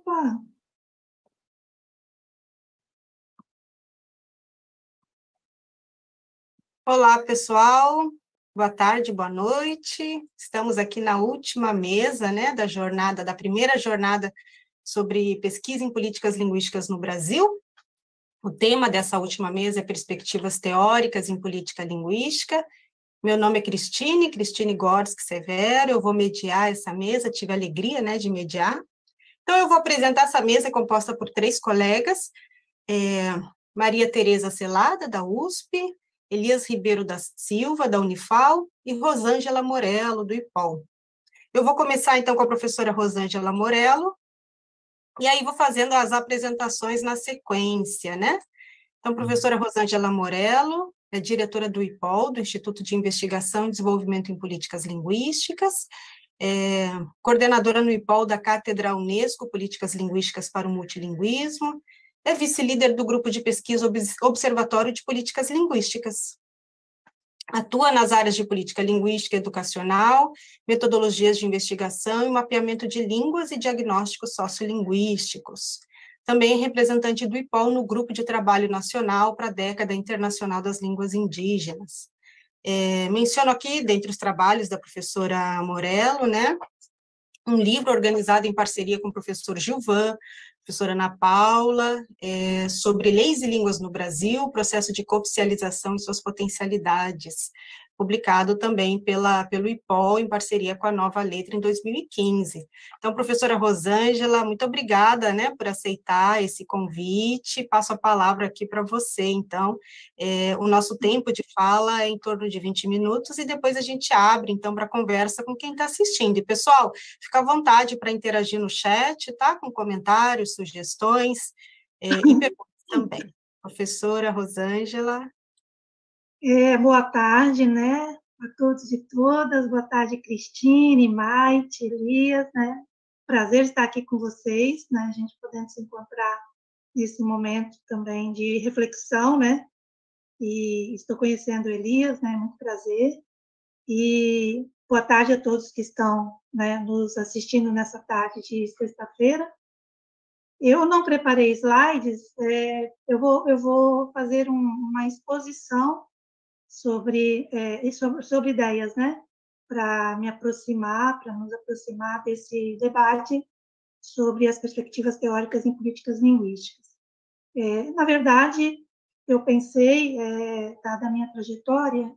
Opa! Olá, pessoal. Boa tarde, boa noite. Estamos aqui na última mesa, né, da primeira jornada sobre pesquisa em políticas linguísticas no Brasil. O tema dessa última mesa é perspectivas teóricas em política linguística. Meu nome é Cristine Gorski Severo. Eu vou mediar essa mesa, tive a alegria, né, de mediar. Então, eu vou apresentar essa mesa composta por 3 colegas, Maria Tereza Celada, da USP, Elias Ribeiro da Silva, da Unifal, e Rosângela Morello, do IPOL. Eu vou começar, então, com a professora Rosângela Morello, e aí vou fazendo as apresentações na sequência, né? Então, professora Rosângela Morello é diretora do IPOL, do Instituto de Investigação e Desenvolvimento em Políticas Linguísticas, coordenadora no IPOL da Cátedra Unesco Políticas Linguísticas para o Multilinguismo, é vice-líder do grupo de pesquisa Observatório de Políticas Linguísticas. Atua nas áreas de política linguística e educacional, metodologias de investigação e mapeamento de línguas e diagnósticos sociolinguísticos. Também é representante do IPOL no Grupo de Trabalho Nacional para a Década Internacional das Línguas Indígenas. Menciono aqui, dentre os trabalhos da professora Morello, né, um livro organizado em parceria com o professor Gilvan, professora Ana Paula, sobre leis e línguas no Brasil, processo de cooficialização e suas potencialidades, publicado também pelo IPOL, em parceria com a Nova Letra, em 2015. Então, professora Rosângela, muito obrigada, né, por aceitar esse convite, passo a palavra aqui para você, então, o nosso tempo de fala é em torno de 20 minutos, e depois a gente abre, então, para conversa com quem está assistindo. E, pessoal, fica à vontade para interagir no chat, tá, com comentários, sugestões, e perguntas também. Professora Rosângela. Boa tarde, né, a todos e todas. Boa tarde, Cristine, Maite, Elias, né? Prazer estar aqui com vocês, né? A gente podendo se encontrar nesse momento também de reflexão, né? E estou conhecendo o Elias, né? Muito prazer. E boa tarde a todos que estão, né, nos assistindo nessa tarde de sexta-feira. Eu não preparei slides, eu vou fazer uma exposição sobre ideias, né? Para nos aproximar desse debate sobre as perspectivas teóricas em políticas linguísticas. Na verdade, eu pensei, dada a minha trajetória,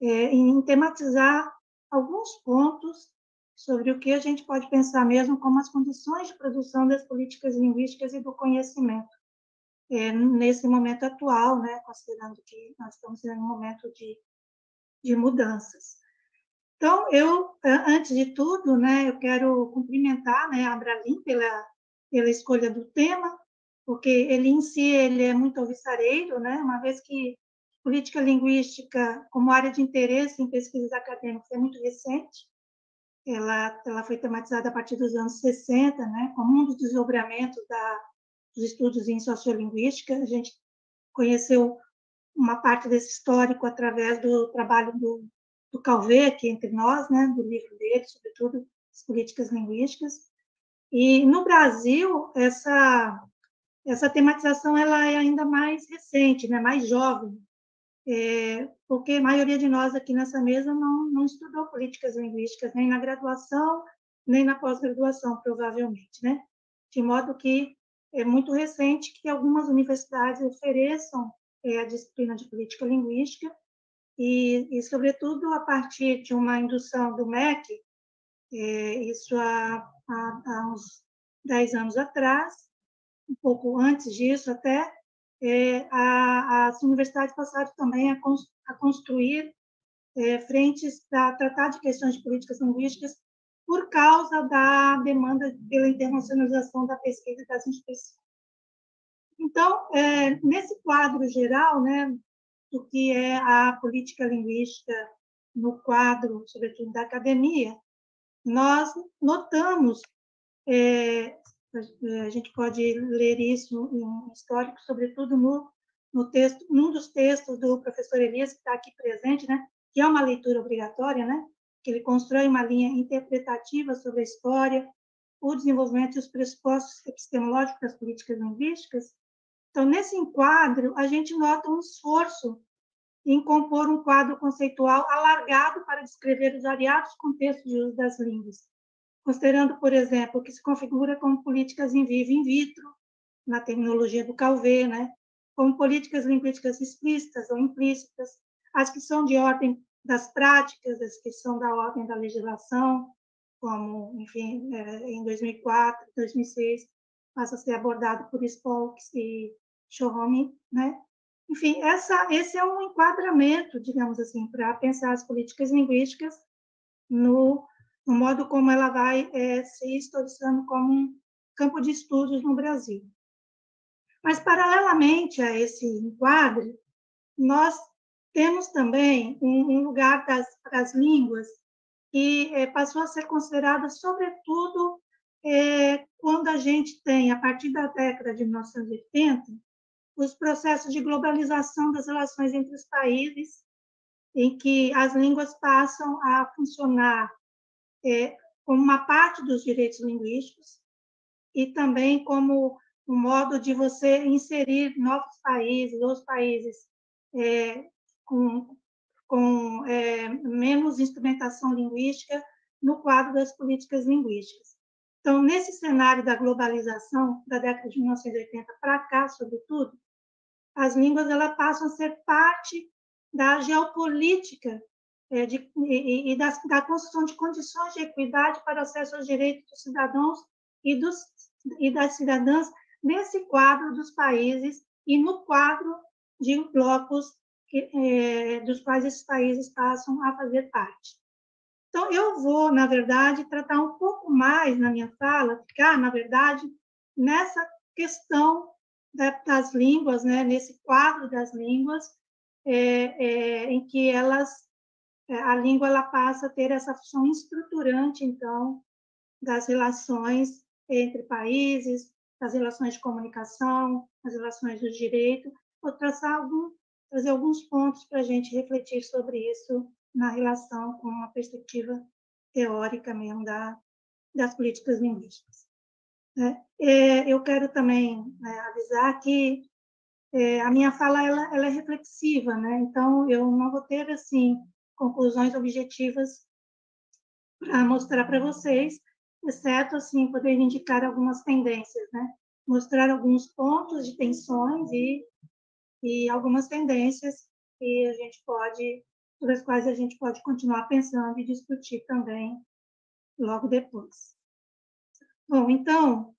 em tematizar alguns pontos sobre o que a gente pode pensar mesmo como as condições de produção das políticas linguísticas e do conhecimento, nesse momento atual, né, considerando que nós estamos em um momento de mudanças. Então, antes de tudo, né, eu quero cumprimentar, né, a Abralim pela escolha do tema, porque ele em si ele é muito alvissareiro, né, uma vez que política linguística, como área de interesse em pesquisas acadêmicas, é muito recente. Ela foi tematizada a partir dos anos 60, né, como um dos desdobramentos dos estudos em sociolinguística. A gente conheceu uma parte desse histórico através do trabalho do Calvet, entre nós, né, do livro dele, sobretudo as políticas linguísticas. E no Brasil, essa tematização ela é ainda mais recente, né, mais jovem, porque a maioria de nós aqui nessa mesa não estudou políticas linguísticas, nem na graduação, nem na pós-graduação, provavelmente, né? De modo que é muito recente que algumas universidades ofereçam a disciplina de política linguística, e sobretudo, a partir de uma indução do MEC, isso há uns 10 anos atrás, um pouco antes disso até, as universidades passaram também a construir frentes para tratar de questões de políticas linguísticas por causa da demanda pela internacionalização da pesquisa e das instituições. Então, nesse quadro geral, né, do que é a política linguística no quadro, sobretudo, da academia, nós notamos, a gente pode ler isso em histórico, sobretudo no texto, num dos textos do professor Elias, que está aqui presente, né, que é uma leitura obrigatória, né, que ele constrói uma linha interpretativa sobre a história, o desenvolvimento e os pressupostos epistemológicos das políticas linguísticas. Então, nesse enquadro, a gente nota um esforço em compor um quadro conceitual alargado para descrever os variados contextos de uso das línguas, considerando, por exemplo, o que se configura como políticas in vivo e in vitro, na terminologia do Calvé, né? Como políticas linguísticas explícitas ou implícitas, as que são de ordem das práticas, as que são da ordem da legislação, como, enfim, em 2004, 2006, passa a ser abordado por Spolks e Schoome, né? Enfim, esse é um enquadramento, digamos assim, para pensar as políticas linguísticas no modo como ela vai se historicizando como um campo de estudos no Brasil. Mas, paralelamente a esse enquadro, nós temos também um lugar das línguas que passou a ser considerada, sobretudo, quando a gente tem, a partir da década de 1980, os processos de globalização das relações entre os países, em que as línguas passam a funcionar como uma parte dos direitos linguísticos e também como um modo de você inserir novos países, outros países com menos instrumentação linguística no quadro das políticas linguísticas. Então, nesse cenário da globalização da década de 1980 para cá, sobretudo, as línguas elas passam a ser parte da geopolítica da construção de condições de equidade para acesso aos direitos dos cidadãos e das cidadãs nesse quadro dos países e no quadro de blocos dos quais esses países passam a fazer parte. Então, eu vou, na verdade, tratar um pouco mais na minha fala, ficar, na verdade, nessa questão das línguas, né, nesse quadro das línguas, em que a língua ela passa a ter essa função estruturante, então, das relações entre países, das relações de comunicação, das relações do direito. Vou trazer alguns pontos para a gente refletir sobre isso na relação com uma perspectiva teórica mesmo das políticas linguísticas. Eu quero também avisar que a minha fala ela é reflexiva, né? Então eu não vou ter assim conclusões objetivas para mostrar para vocês, exceto assim poder indicar algumas tendências, né? Mostrar alguns pontos de tensões e algumas tendências que a gente pode, sobre as quais a gente pode continuar pensando e discutir também logo depois. Bom, então,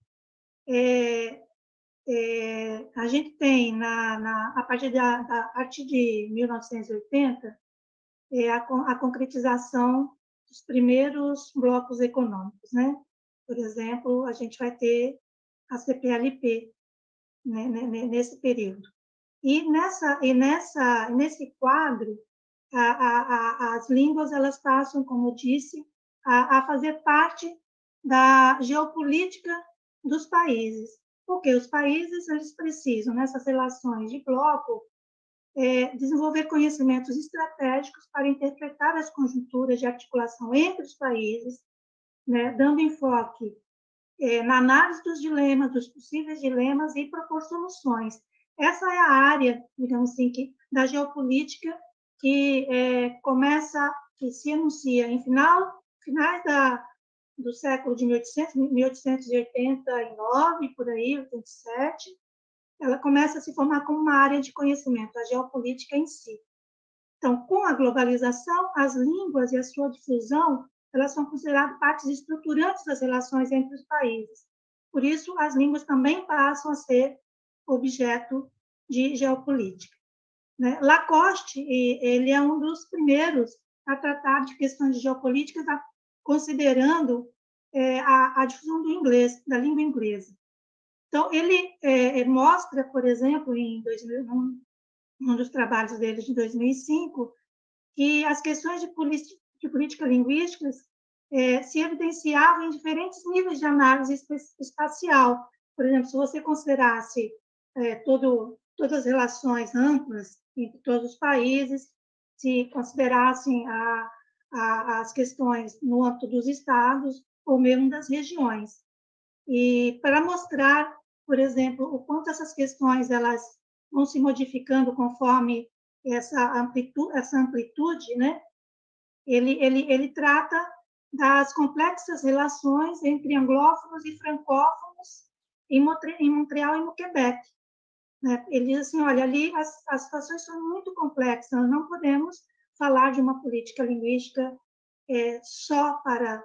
a gente tem, a partir de 1980, a concretização dos primeiros blocos econômicos, né? Por exemplo, a gente vai ter a CPLP, né, nesse período. E nesse quadro, as línguas elas passam, como eu disse, a fazer parte da geopolítica dos países, porque os países eles precisam, nessas relações de bloco, desenvolver conhecimentos estratégicos para interpretar as conjunturas de articulação entre os países, né, dando enfoque na análise dos dilemas, dos possíveis dilemas e propor soluções. Essa é a área, digamos assim, da geopolítica que que se enuncia em finais do século de 1889, por aí, 87, ela começa a se formar como uma área de conhecimento, a geopolítica em si. Então, com a globalização, as línguas e a sua difusão, elas são consideradas partes estruturantes das relações entre os países. Por isso, as línguas também passam a ser objeto de geopolítica. Né? Lacoste, ele é um dos primeiros a tratar de questões de geopolítica, considerando a difusão do inglês, da língua inglesa. Então, ele mostra, por exemplo, em um dos trabalhos dele de 2005, que as questões de política linguística se evidenciavam em diferentes níveis de análise espacial. Por exemplo, se você considerasse todas as relações amplas entre todos os países, se considerassem as questões no âmbito dos estados ou mesmo das regiões. E para mostrar, por exemplo, o quanto essas questões elas vão se modificando conforme essa amplitude, né? Ele trata das complexas relações entre anglófonos e francófonos em Montreal e no Quebec. Né? Ele diz assim, olha, ali as situações são muito complexas, nós não podemos falar de uma política linguística só para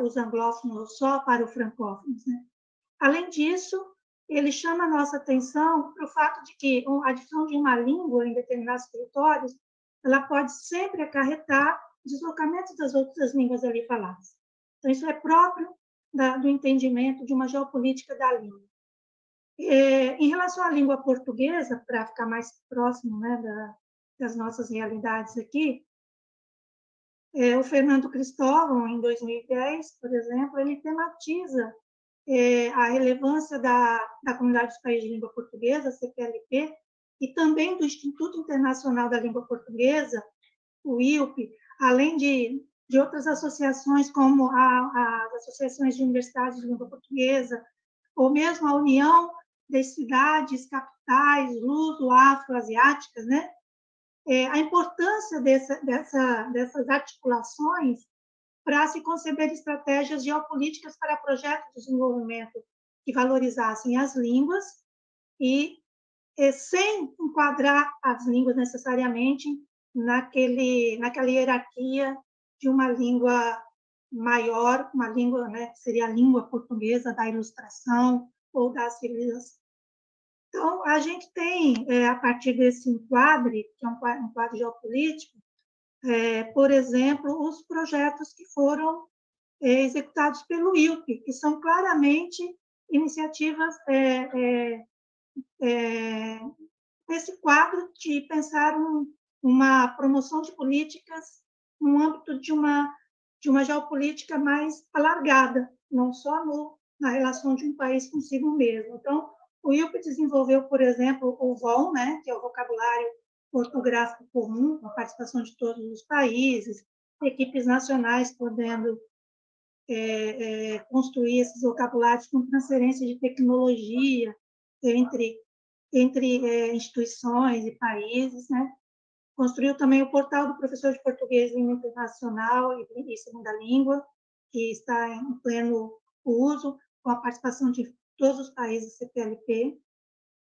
os anglófonos, só para os francófonos. Né? Além disso, ele chama a nossa atenção para o fato de que a divisão de uma língua em determinados territórios ela pode sempre acarretar deslocamentos das outras línguas ali faladas. Então, isso é próprio do entendimento de uma geopolítica da língua. Em relação à língua portuguesa, para ficar mais próximo, né, das nossas realidades aqui, o Fernando Cristóvão, em 2010, por exemplo, ele tematiza a relevância da Comunidade dos Países de Língua Portuguesa, CPLP, e também do Instituto Internacional da Língua Portuguesa, o IUP, além de outras associações, como as associações de universidades de língua portuguesa, ou mesmo a União das Cidades, Capitais, Luso-Afro-Asiáticas, né? A importância dessas articulações para se conceber estratégias geopolíticas para projetos de desenvolvimento que valorizassem as línguas e sem enquadrar as línguas necessariamente naquela hierarquia de uma língua maior, uma língua, né, que seria a língua portuguesa da ilustração ou da civilização. Então, a gente tem, a partir desse enquadre, que é um enquadre geopolítico, por exemplo, os projetos que foram executados pelo IUP, que são claramente iniciativas nesse quadro de pensar uma promoção de políticas no âmbito de uma geopolítica mais alargada, não só na relação de um país consigo mesmo. Então, o IUP desenvolveu, por exemplo, o VON, né, que é o Vocabulário Ortográfico Comum, com a participação de todos os países, equipes nacionais podendo construir esses vocabulários com transferência de tecnologia entre instituições e países, né? Construiu também o portal do professor de português em língua internacional e segunda língua, que está em pleno uso, com a participação de todos os países CPLP.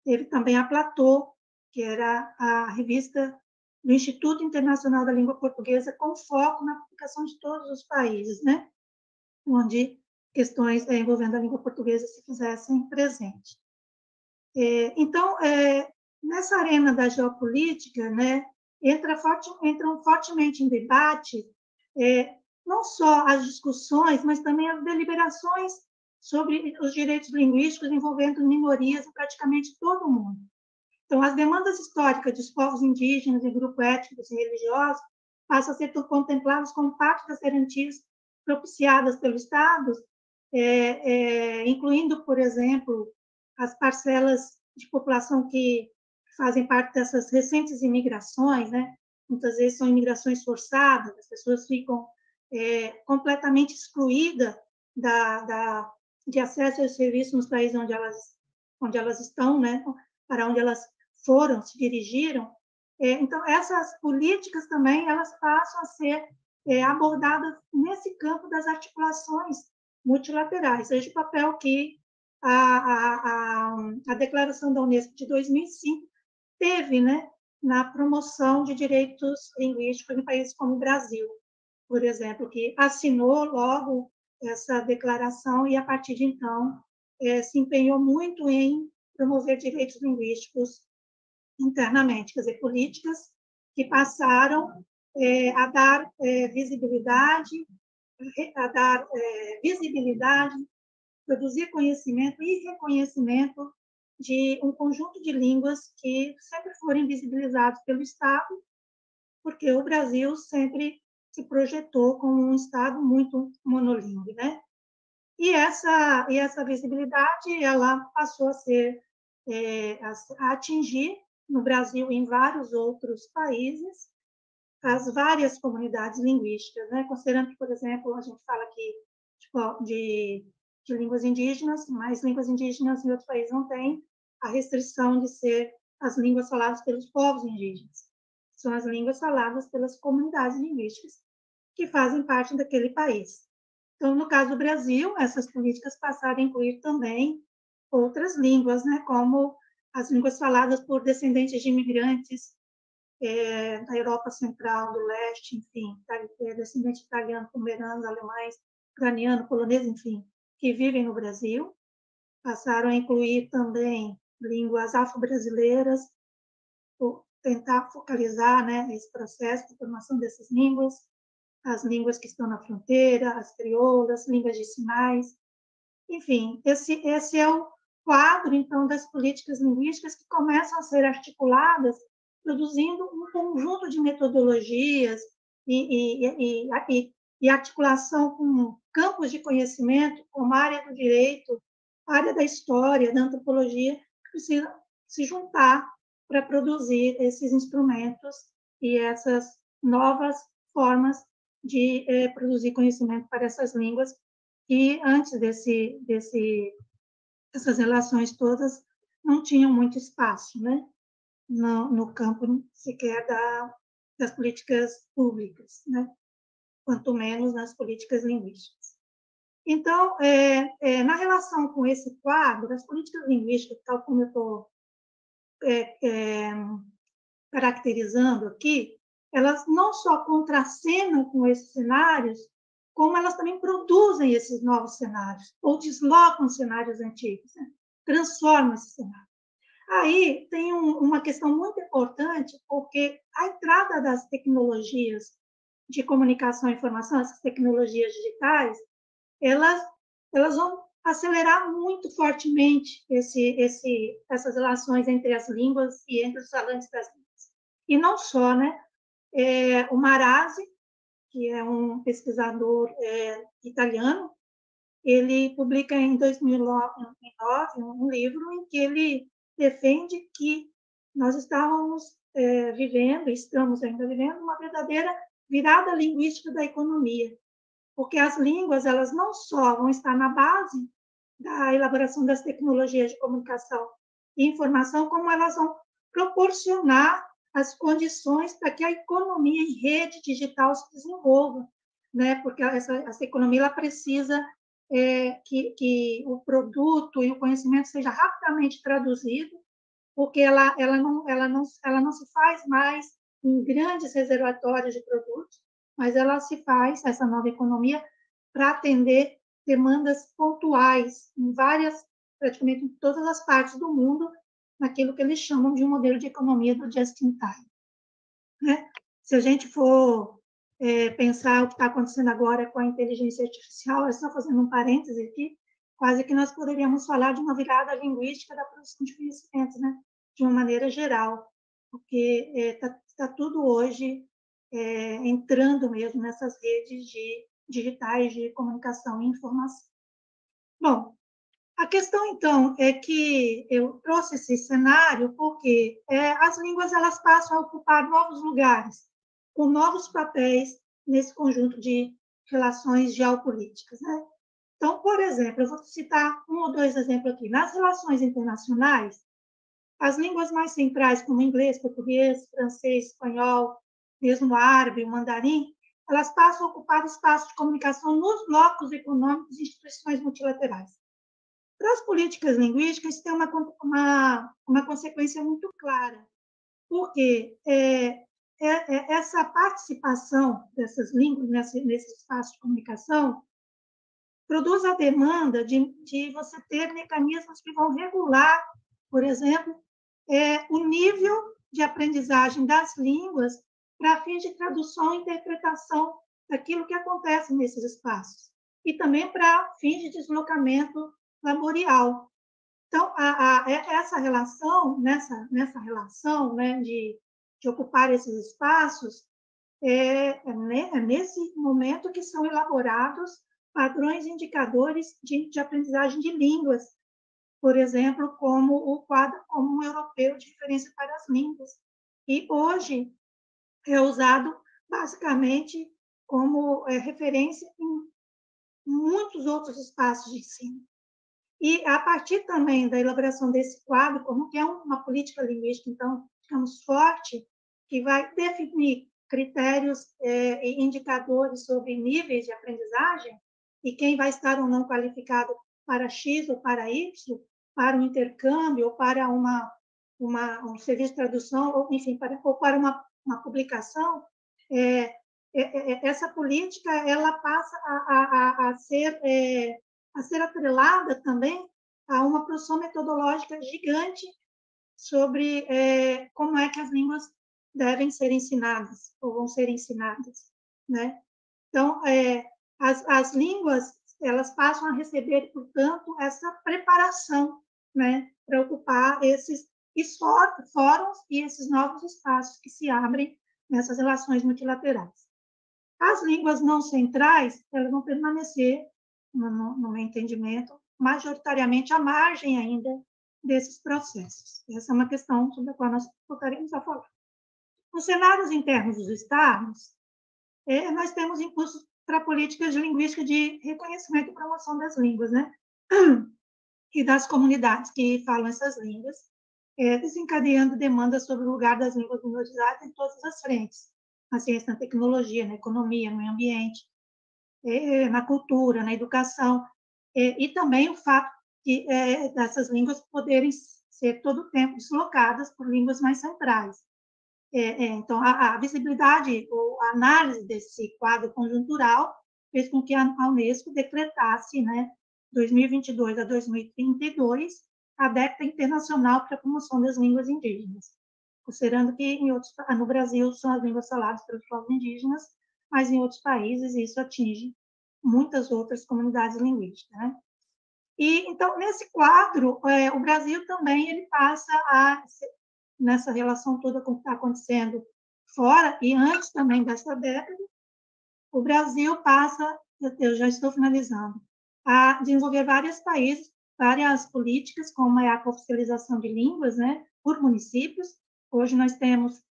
Teve também a Platô, que era a revista do Instituto Internacional da Língua Portuguesa, com foco na publicação de todos os países, né? Onde questões envolvendo a língua portuguesa se fizessem presente. Então, nessa arena da geopolítica, né, entram fortemente em debate não só as discussões, mas também as deliberações sobre os direitos linguísticos envolvendo minorias em praticamente todo o mundo. Então, as demandas históricas dos povos indígenas e grupos étnicos e religiosos passam a ser contempladas como parte das garantias propiciadas pelo Estado, incluindo, por exemplo, as parcelas de população que fazem parte dessas recentes imigrações, né? Muitas vezes são imigrações forçadas, as pessoas ficam completamente excluídas de acesso aos serviços nos países onde elas estão, né? Para onde elas foram, se dirigiram. Então, essas políticas também elas passam a ser abordadas nesse campo das articulações multilaterais, seja o papel que a Declaração da Unesco de 2005 teve, né, na promoção de direitos linguísticos em países como o Brasil, por exemplo, que assinou logo essa declaração e, a partir de então, se empenhou muito em promover direitos linguísticos internamente, quer dizer, políticas que passaram a dar visibilidade, produzir conhecimento e reconhecimento de um conjunto de línguas que sempre foram invisibilizados pelo Estado, porque o Brasil sempre se projetou como um Estado muito monolíngue, né? E essa visibilidade ela passou a atingir no Brasil e em vários outros países as várias comunidades linguísticas, né? Considerando que, por exemplo, a gente fala aqui de de línguas indígenas, mas línguas indígenas em outros países não têm a restrição de ser as línguas faladas pelos povos indígenas. São as línguas faladas pelas comunidades linguísticas que fazem parte daquele país. Então, no caso do Brasil, essas políticas passaram a incluir também outras línguas, né, como as línguas faladas por descendentes de imigrantes da Europa Central, do Leste, enfim, descendentes de italianos, pomeranos, alemães, ucranianos, poloneses, enfim, que vivem no Brasil. Passaram a incluir também línguas afro-brasileiras, tentar focalizar, né, esse processo de formação dessas línguas, as línguas que estão na fronteira, as crioulas, línguas de sinais. Enfim, esse é o quadro, então, das políticas linguísticas que começam a ser articuladas, produzindo um conjunto de metodologias e articulação com campos de conhecimento, como a área do direito, a área da história, da antropologia, que precisam se juntar para produzir esses instrumentos e essas novas formas de produzir conhecimento para essas línguas, e antes dessas relações todas não tinham muito espaço, né, no campo sequer das políticas públicas, né, quanto menos nas políticas linguísticas. Então, na relação com esse quadro, as políticas linguísticas, tal como eu estou caracterizando aqui, elas não só contracenam com esses cenários, como elas também produzem esses novos cenários, ou deslocam cenários antigos, né? Transformam esse cenário. Aí tem uma questão muito importante, porque a entrada das tecnologias de comunicação e informação, essas tecnologias digitais, elas vão acelerar muito fortemente essas relações entre as línguas e entre os falantes das línguas. E não só, né? O Marazzi, que é um pesquisador italiano, ele publica em 2009 um livro em que ele defende que nós estamos vivendo, estamos ainda vivendo, uma verdadeira virada linguística da economia, porque as línguas, elas não só vão estar na base da elaboração das tecnologias de comunicação e informação, como elas vão proporcionar as condições para que a economia em rede digital se desenvolva, né? Porque essa economia ela precisa que o produto e o conhecimento seja rapidamente traduzido, porque ela não se faz mais em grandes reservatórios de produtos, mas ela se faz, essa nova economia, para atender demandas pontuais em praticamente em todas as partes do mundo, naquilo que eles chamam de um modelo de economia do just-in-time. Né? Se a gente for pensar o que está acontecendo agora com a inteligência artificial, só fazendo um parêntese aqui, quase que nós poderíamos falar de uma virada linguística da produção de conhecimento, né? De uma maneira geral, porque está tudo hoje entrando mesmo nessas redes digitais de comunicação e informação. Bom, a questão, então, é que eu trouxe esse cenário porque as línguas elas passam a ocupar novos lugares, com novos papéis nesse conjunto de relações geopolíticas, né? Então, por exemplo, eu vou citar um ou dois exemplos aqui. Nas relações internacionais, as línguas mais centrais, como inglês, português, francês, espanhol, mesmo árabe, o mandarim, elas passam a ocupar espaço de comunicação nos blocos econômicos e instituições multilaterais. Para as políticas linguísticas, isso tem uma consequência muito clara, porque essa participação dessas línguas nesse espaço de comunicação produz a demanda de você ter mecanismos que vão regular, por exemplo, o nível de aprendizagem das línguas para fins de tradução e interpretação daquilo que acontece nesses espaços, e também para fins de deslocamento laborial. Então, essa relação, nessa relação, né, de ocupar esses espaços, nesse momento que são elaborados padrões e indicadores de aprendizagem de línguas, por exemplo, como o quadro comum europeu de referência para as línguas. E hoje é usado basicamente como referência em muitos outros espaços de ensino. E, a partir também da elaboração desse quadro, como que é uma política linguística, então, digamos, forte, que vai definir critérios e indicadores sobre níveis de aprendizagem e quem vai estar ou não qualificado para X ou para Y, para um intercâmbio ou para um serviço de tradução, ou, enfim, ou para uma publicação, essa política ela passa a ser atrelada também a uma produção metodológica gigante sobre como é que as línguas devem ser ensinadas ou vão ser ensinadas, né? Então, as línguas elas passam a receber, portanto, essa preparação, né, para ocupar esses fóruns e esses novos espaços que se abrem nessas relações multilaterais. As línguas não centrais, elas vão permanecer, no meu entendimento, majoritariamente à margem ainda desses processos. Essa é uma questão sobre a qual nós voltaremos a falar. Nos cenários internos dos Estados, nós temos impulsos para políticas de linguística de reconhecimento e promoção das línguas, né? E das comunidades que falam essas línguas, desencadeando demandas sobre o lugar das línguas minorizadas em todas as frentes, na ciência, na tecnologia, na economia, no meio ambiente, na cultura, na educação, e também o fato de dessas línguas poderem ser todo o tempo deslocadas por línguas mais centrais. Então, a visibilidade ou a análise desse quadro conjuntural fez com que a Unesco decretasse, né, 2022 a 2032, a década internacional para a promoção das línguas indígenas, considerando que no Brasil são as línguas faladas pelos povos indígenas, mas em outros países isso atinge muitas outras comunidades linguísticas, né? E então nesse quadro, o Brasil também ele passa a nessa relação toda com o que está acontecendo fora e antes também dessa década, o Brasil passa, eu já estou finalizando, a desenvolver várias políticas, como é a oficialização de línguas, né, por municípios. Hoje nós temos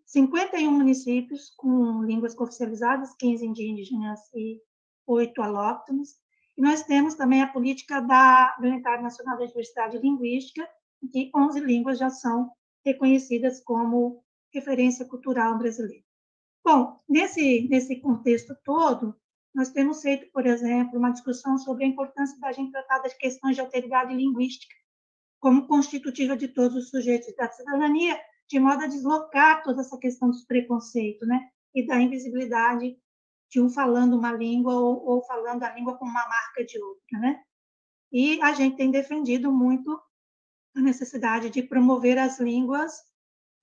51 municípios com línguas oficializadas, 15 indígenas e 8 alóctones. E nós temos também a política do Unitário Nacional da Diversidade Linguística, em que 11 línguas já são reconhecidas como referência cultural brasileira. Bom, nesse contexto todo, nós temos feito, por exemplo, uma discussão sobre a importância da gente tratar das questões de alteridade linguística como constitutiva de todos os sujeitos da cidadania, de modo a deslocar toda essa questão dos preconceitos, né? E da invisibilidade de um falando uma língua ou falando a língua com uma marca de outra, né? E a gente tem defendido muito a necessidade de promover as línguas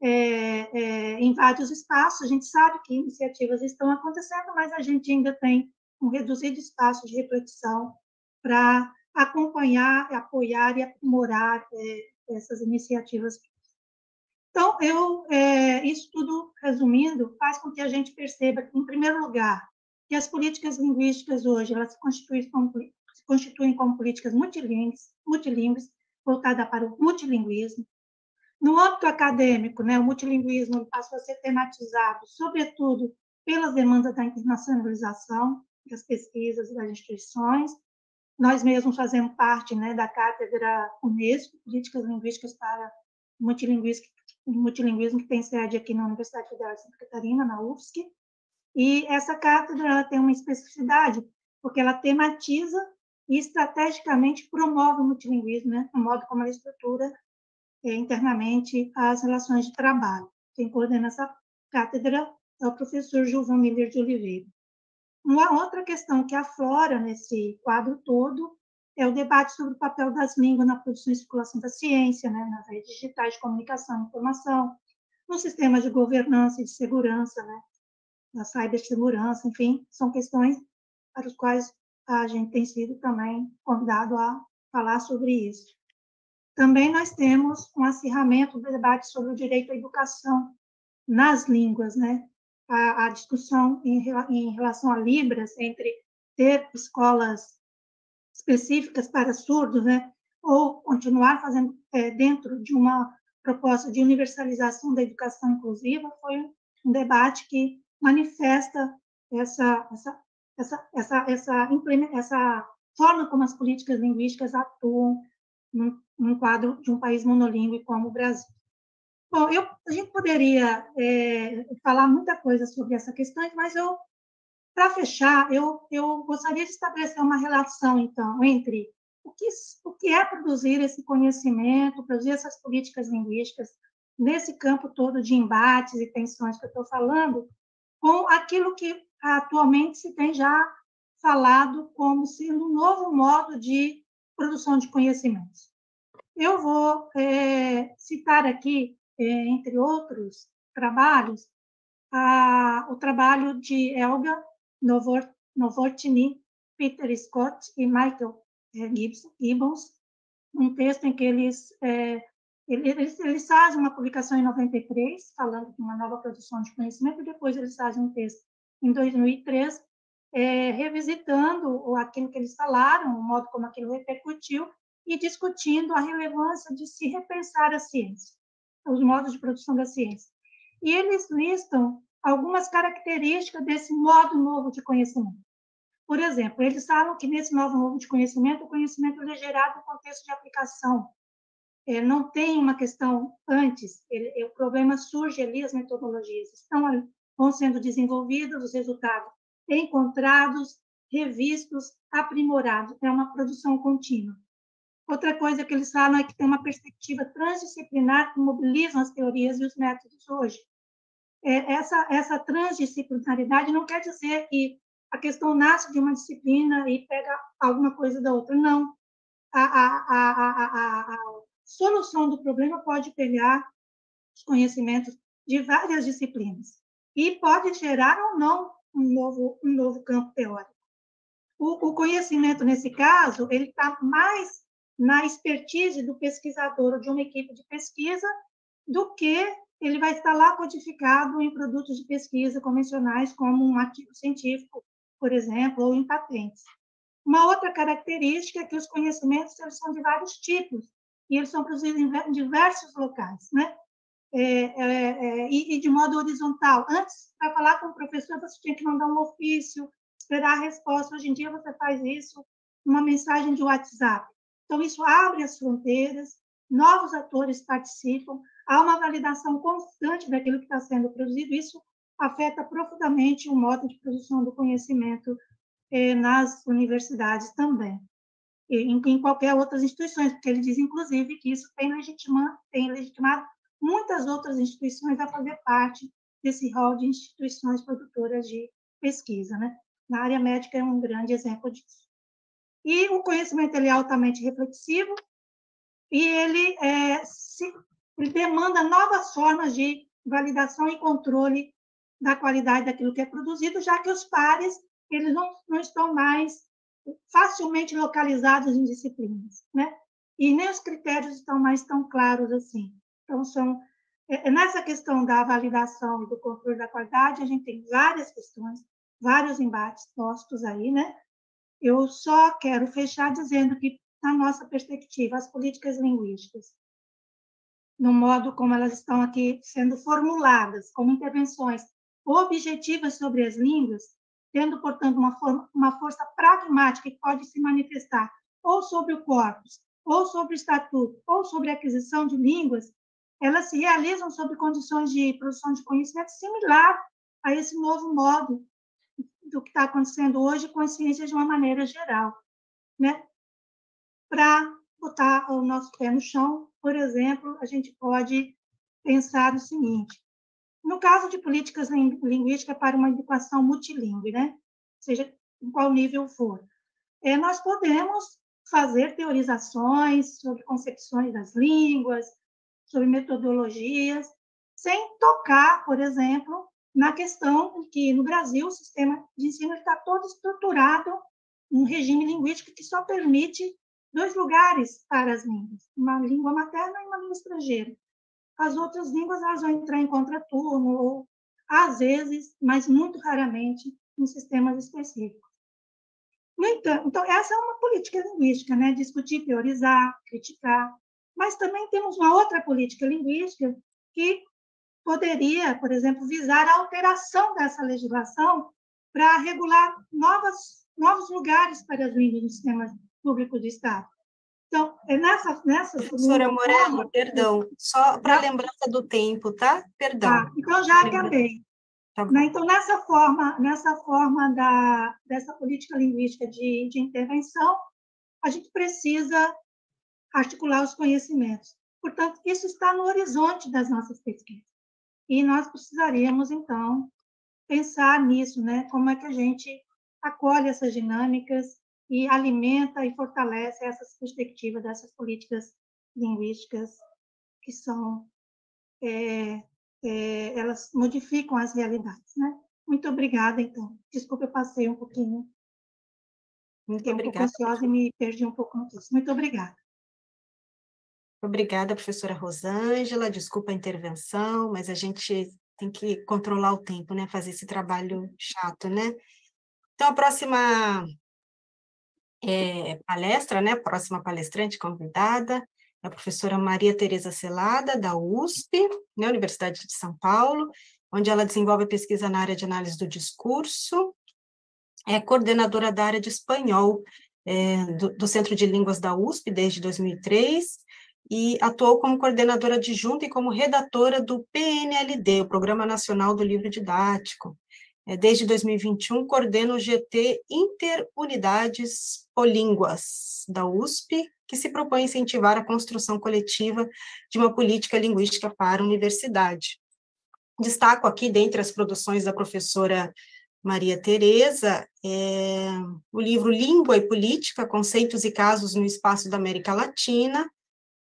em vários espaços. A gente sabe que iniciativas estão acontecendo, mas a gente ainda tem um reduzido espaço de reflexão para acompanhar, apoiar e aprimorar essas iniciativas. Então, isso tudo, resumindo, faz com que a gente perceba, em primeiro lugar, que as políticas linguísticas hoje elas se constituem como políticas multilingües, voltadas para o multilinguismo. No âmbito acadêmico, né, o multilinguismo passou a ser tematizado, sobretudo, pelas demandas da internacionalização das pesquisas e das instituições. Nós mesmos fazemos parte, né, da cátedra Unesco, Políticas Linguísticas para o Multilinguismo, que tem sede aqui na Universidade Federal de Santa Catarina, na UFSC. E essa cátedra ela tem uma especificidade, porque ela tematiza e estrategicamente promove o multilinguismo, né, o modo como ela estrutura internamente as relações de trabalho. Quem coordena essa cátedra é o professor Gilvan Miller de Oliveira. Uma outra questão que aflora nesse quadro todo é o debate sobre o papel das línguas na produção e circulação da ciência, né, nas redes digitais de comunicação e informação, nos sistemas de governança e de segurança, né, na cibersegurança, enfim, são questões para as quais a gente tem sido também convidado a falar sobre isso. Também nós temos um acirramento do debate sobre o direito à educação nas línguas, né? A discussão em relação a Libras, entre ter escolas específicas para surdos, né? Ou continuar fazendo dentro de uma proposta de universalização da educação inclusiva, foi um debate que manifesta essa essa forma como as políticas linguísticas atuam num quadro de um país monolíngue como o Brasil. Bom, a gente poderia falar muita coisa sobre essa questão, mas para fechar, eu gostaria de estabelecer uma relação, então, entre o que é produzir esse conhecimento, produzir essas políticas linguísticas, nesse campo todo de embates e tensões que eu estou falando, com aquilo que atualmente se tem já falado como sendo um novo modo de produção de conhecimentos. Eu vou citar aqui, entre outros trabalhos, o trabalho de Helga Novotny, Peter Scott e Michael Gibbons, um texto em que eles fazem uma publicação em 93, falando de uma nova produção de conhecimento, e depois eles fazem um texto em 2003, revisitando aquilo que eles falaram, o modo como aquilo repercutiu, e discutindo a relevância de se repensar a ciência, os modos de produção da ciência. E eles listam algumas características desse modo novo de conhecimento. Por exemplo, eles falam que nesse modo novo de conhecimento, o conhecimento é gerado no contexto de aplicação. Não tem uma questão antes, o problema surge ali, as metodologias vão sendo desenvolvidas, os resultados encontrados, revistos, aprimorados. É uma produção contínua. Outra coisa que eles falam é que tem uma perspectiva transdisciplinar que mobiliza as teorias e os métodos hoje. Essa transdisciplinaridade não quer dizer que a questão nasce de uma disciplina e pega alguma coisa da outra, não. A solução do problema pode pegar os conhecimentos de várias disciplinas e pode gerar ou não um novo campo teórico. O conhecimento, nesse caso, ele está mais na expertise do pesquisador ou de uma equipe de pesquisa do que ele vai estar lá codificado em produtos de pesquisa convencionais, como um artigo científico, por exemplo, ou em patentes. Uma outra característica é que os conhecimentos eles são de vários tipos e eles são produzidos em diversos locais, né? E de modo horizontal. Antes, para falar com o professor, você tinha que mandar um ofício, esperar a resposta. Hoje em dia, você faz isso numa mensagem de WhatsApp. Então, isso abre as fronteiras, novos atores participam, há uma validação constante daquilo que está sendo produzido. Isso afeta profundamente o modo de produção do conhecimento nas universidades também, em qualquer outras instituições, porque ele diz, inclusive, que isso tem legitimado muitas outras instituições a fazer parte desse rol de instituições produtoras de pesquisa, né? Na área médica é um grande exemplo disso. E o conhecimento ele é altamente reflexivo e ele demanda novas formas de validação e controle da qualidade daquilo que é produzido, já que os pares eles não estão mais facilmente localizados em disciplinas, né? E nem os critérios estão mais tão claros assim. Então, nessa questão da validação e do controle da qualidade, a gente tem várias questões, vários embates postos aí, né? Eu só quero fechar dizendo que, na nossa perspectiva, as políticas linguísticas, no modo como elas estão aqui sendo formuladas, como intervenções objetivas sobre as línguas, tendo, portanto, uma força pragmática que pode se manifestar ou sobre o corpus, ou sobre o estatuto, ou sobre a aquisição de línguas, elas se realizam sob condições de produção de conhecimento similar a esse novo modo do que está acontecendo hoje com a ciência de uma maneira geral, né? Para botar o nosso pé no chão, por exemplo, a gente pode pensar o seguinte: no caso de políticas linguísticas para uma educação multilingüe, né? Seja em qual nível for, nós podemos fazer teorizações sobre concepções das línguas, sobre metodologias, sem tocar, por exemplo, na questão que, no Brasil, o sistema de ensino está todo estruturado um regime linguístico que só permite 2 lugares para as línguas, uma língua materna e uma língua estrangeira. As outras línguas elas vão entrar em contraturno, ou, às vezes, mas muito raramente, em sistemas específicos. No entanto, então, essa é uma política linguística, né? Discutir, teorizar, criticar. Mas também temos uma outra política linguística que poderia, por exemplo, visar a alteração dessa legislação para regular novos lugares para as línguas no sistema público do Estado. Então, é nessa Professora Morelli, perdão, só para lembrança do tempo, tá? Perdão. Então, já acabei. Tá, então, nessa forma dessa política linguística de intervenção, a gente precisa articular os conhecimentos. Portanto, isso está no horizonte das nossas pesquisas. E nós precisaríamos, então, pensar nisso, né? Como é que a gente acolhe essas dinâmicas e alimenta e fortalece essas perspectivas dessas políticas linguísticas que são elas modificam as realidades, né? Muito obrigada, então. Desculpa, eu passei um pouquinho. Muito Fiquei um pouco ansiosa e me perdi um pouco no texto. Muito obrigada. Obrigada, professora Rosângela. Desculpa a intervenção, mas a gente tem que controlar o tempo, né? Fazer esse trabalho chato, né? Então, a próxima palestra, né? A próxima palestrante convidada é a professora Maria Tereza Celada, da USP, né? Universidade de São Paulo, onde ela desenvolve pesquisa na área de análise do discurso, é coordenadora da área de espanhol do Centro de Línguas da USP desde 2003, e atuou como coordenadora adjunta e como redatora do PNLD, o Programa Nacional do Livro Didático. Desde 2021, coordena o GT Interunidades Polínguas da USP, que se propõe a incentivar a construção coletiva de uma política linguística para a universidade. Destaco aqui, dentre as produções da professora Maria Tereza, o livro Língua e Política, Conceitos e Casos no Espaço da América Latina,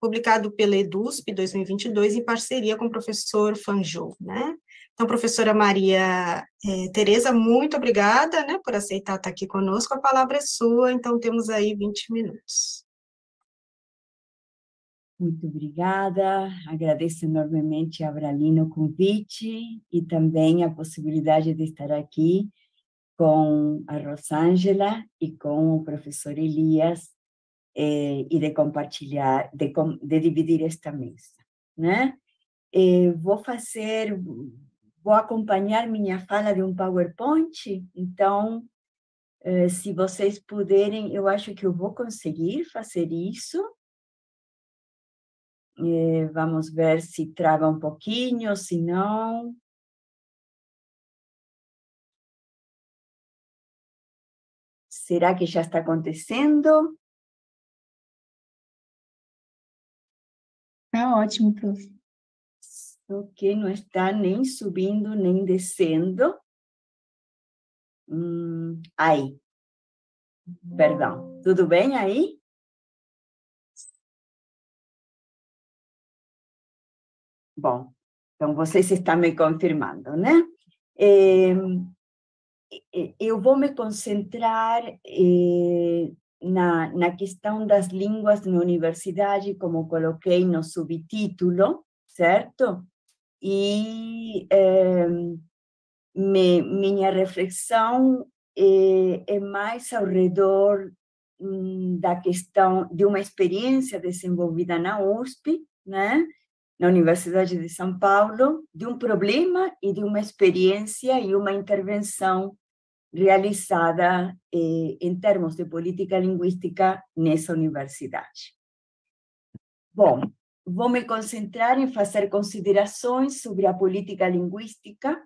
publicado pela EDUSP 2022, em parceria com o professor Fanjou, né? Então, professora Maria Tereza, muito obrigada, né, por aceitar estar aqui conosco. A palavra é sua, então temos aí 20 minutos. Muito obrigada, agradeço enormemente a Abralina o convite e também a possibilidade de estar aqui com a Rosângela e com o professor Elias e de compartilhar, de dividir esta mesa, né? Vou acompanhar minha fala de um PowerPoint, então, se vocês puderem, eu acho que eu vou conseguir fazer isso. Vamos ver se trava um pouquinho, se não. Será que já está acontecendo? Tá ótimo, prof. Ok, não está nem subindo, nem descendo. Aí. Perdão. Tudo bem aí? Bom, então vocês estão me confirmando, né? Eu vou me concentrar na questão das línguas na universidade, como coloquei no subtítulo, certo? E minha reflexão é mais ao redor da questão de uma experiência desenvolvida na USP, né? Na Universidade de São Paulo, de um problema e de uma experiência e uma intervenção realizada em termos de política linguística nessa universidade. Bom, vou me concentrar em fazer considerações sobre a política linguística,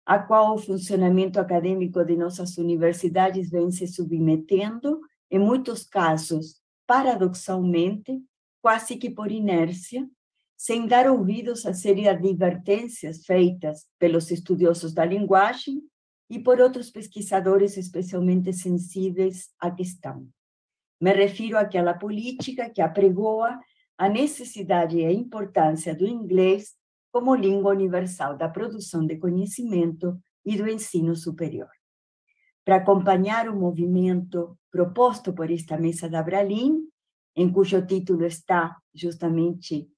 a qual o funcionamento acadêmico de nossas universidades vem se submetendo, em muitos casos, paradoxalmente, quase que por inércia, sem dar ouvidos à série de advertências feitas pelos estudiosos da linguagem e por outros pesquisadores especialmente sensíveis à questão. Me refiro àquela política que apregoa a necessidade e a importância do inglês como língua universal da produção de conhecimento e do ensino superior. Para acompanhar o movimento proposto por esta mesa da Abralin, em cujo título está justamente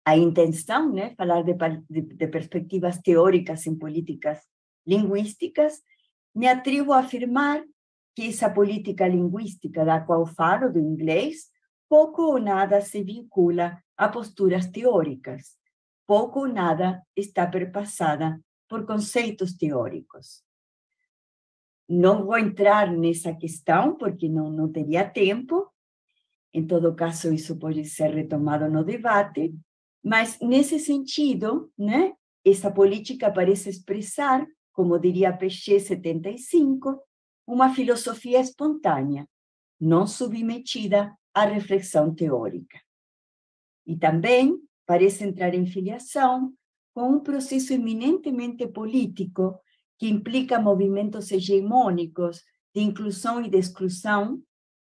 a intenção, né, falar de perspectivas teóricas em políticas linguísticas, me atrevo a afirmar que essa política linguística da qual falo, do inglês, pouco ou nada se vincula a posturas teóricas, pouco ou nada está perpassada por conceitos teóricos. Não vou entrar nessa questão, porque não teria tempo. Em todo caso, isso pode ser retomado no debate. Mas, nesse sentido, né, essa política parece expressar, como diria Péchet 75, uma filosofia espontânea, não submetida à reflexão teórica. E também parece entrar em filiação com um processo eminentemente político que implica movimentos hegemônicos de inclusão e de exclusão,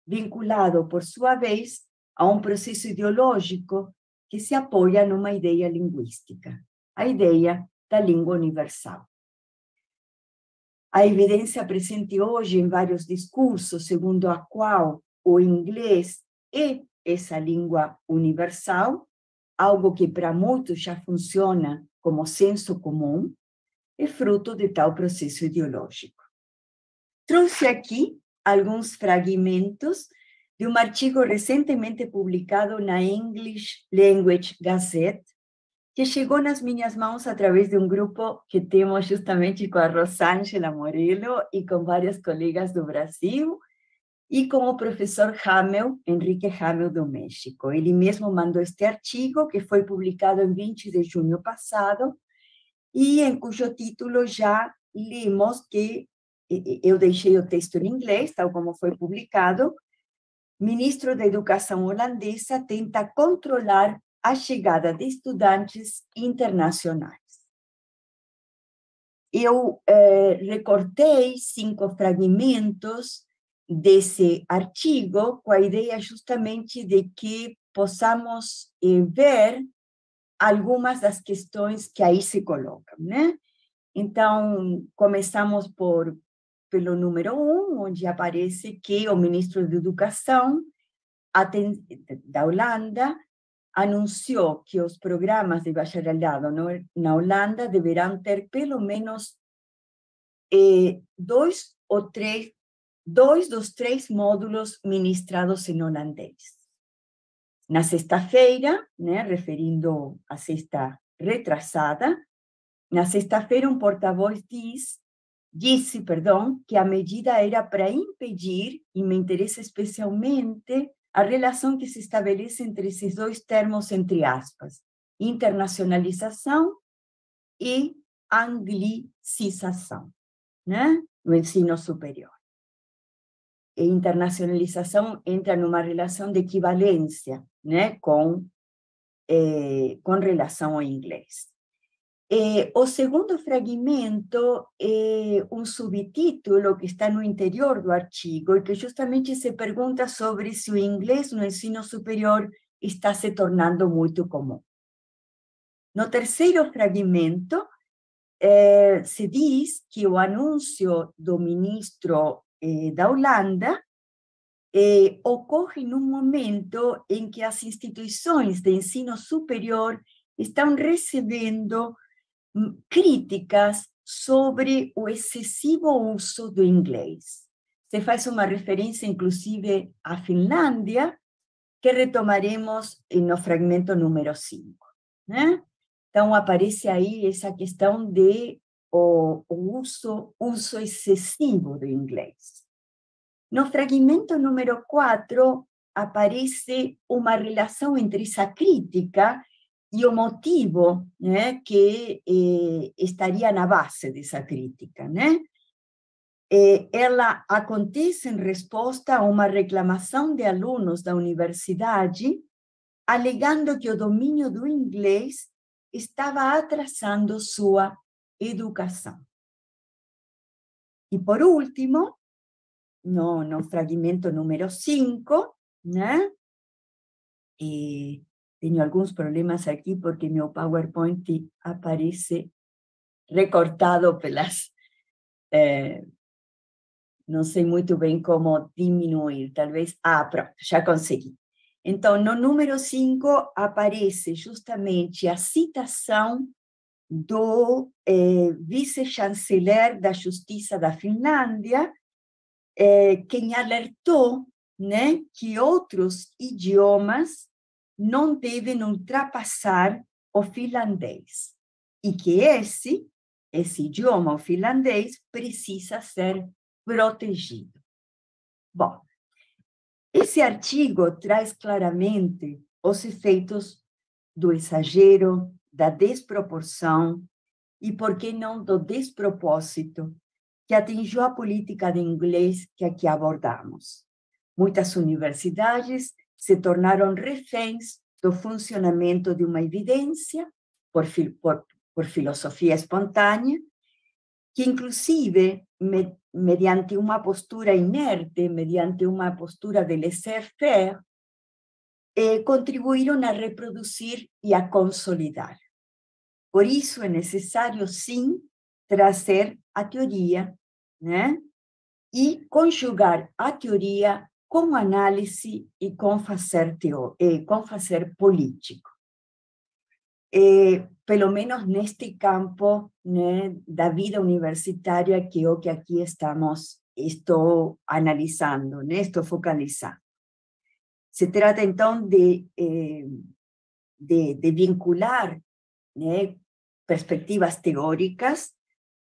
vinculado, por sua vez, a um processo ideológico que se apoia numa ideia linguística, a ideia da língua universal. A evidência presente hoje em vários discursos, segundo a qual o inglês é essa língua universal, algo que para muitos já funciona como senso comum, é fruto de tal processo ideológico. Trouxe aqui alguns fragmentos de um artigo recentemente publicado na English Language Gazette, que chegou nas minhas mãos através de um grupo que temos justamente com a Rosângela Morello e com várias colegas do Brasil, e com o professor Hamel, Enrique Hamel, do México. Ele mesmo mandou este artigo, que foi publicado em 20 de junho passado, e em cujo título já lemos que, eu deixei o texto em inglês, tal como foi publicado, ministro da Educação holandesa tenta controlar a chegada de estudantes internacionais. Eu recortei 5 fragmentos desse artigo, com a ideia justamente de que possamos ver algumas das questões que aí se colocam, né? Então, começamos pelo número 1, onde aparece que o ministro da Educação da Holanda anunciou que os programas de bacharelado na Holanda deverão ter pelo menos 2 dos 3 módulos ministrados em holandês. Na sexta-feira, né, referindo a sexta retrasada, na sexta-feira um porta-voz disse, que a medida era para impedir, e me interessa especialmente, a relação que se estabelece entre esses 2 termos, entre aspas, internacionalização e anglicização, né, no ensino superior. E internacionalização entra numa relação de equivalência, né, com relação ao inglês. O segundo fragmento é um subtítulo que está no interior do artigo e que justamente se pergunta sobre se o inglês no ensino superior está se tornando muito comum. No terceiro fragmento, se diz que o anúncio do ministro da Holanda ocorre num momento em que as instituições de ensino superior estão recebendo críticas sobre o excessivo uso do inglês. Se faz uma referência, inclusive, à Finlândia, que retomaremos no fragmento número 5. Né? Então, aparece aí essa questão de o uso excessivo do inglês. No fragmento número 4, aparece uma relação entre essa crítica e o motivo, né, que estaria na base dessa crítica. Né? Ela acontece em resposta a uma reclamação de alunos da universidade, alegando que o domínio do inglês estava atrasando sua educação. E, por último, no fragmento número 5, né? Tenho alguns problemas aqui porque meu PowerPoint aparece recortado pelas... não sei muito bem como diminuir, talvez... pronto, já consegui. Então, no número 5 aparece justamente a citação do vice-chanceler da Justiça da Finlândia, quem alertou, né, que outros idiomas não devem ultrapassar o finlandês, e que esse esse idioma, o finlandês, precisa ser protegido. Bom, esse artigo traz claramente os efeitos do exagero, da desproporção e, por que não, do despropósito que atingiu a política de inglês que aqui abordamos. Muitas universidades se tornaram reféns do funcionamento de uma evidência por filosofia espontânea, que, inclusive, mediante uma postura inerte, mediante uma postura de laissez-faire, contribuíram a reproduzir e a consolidar. Por isso, é necessário, sim, trazer a teoria, né? E conjugar a teoria com análise e com fazer político. Pelo menos neste campo, né, da vida universitária, que é o que aqui estou analisando, né, estou focalizando. Se trata, então, de vincular, né, perspectivas teóricas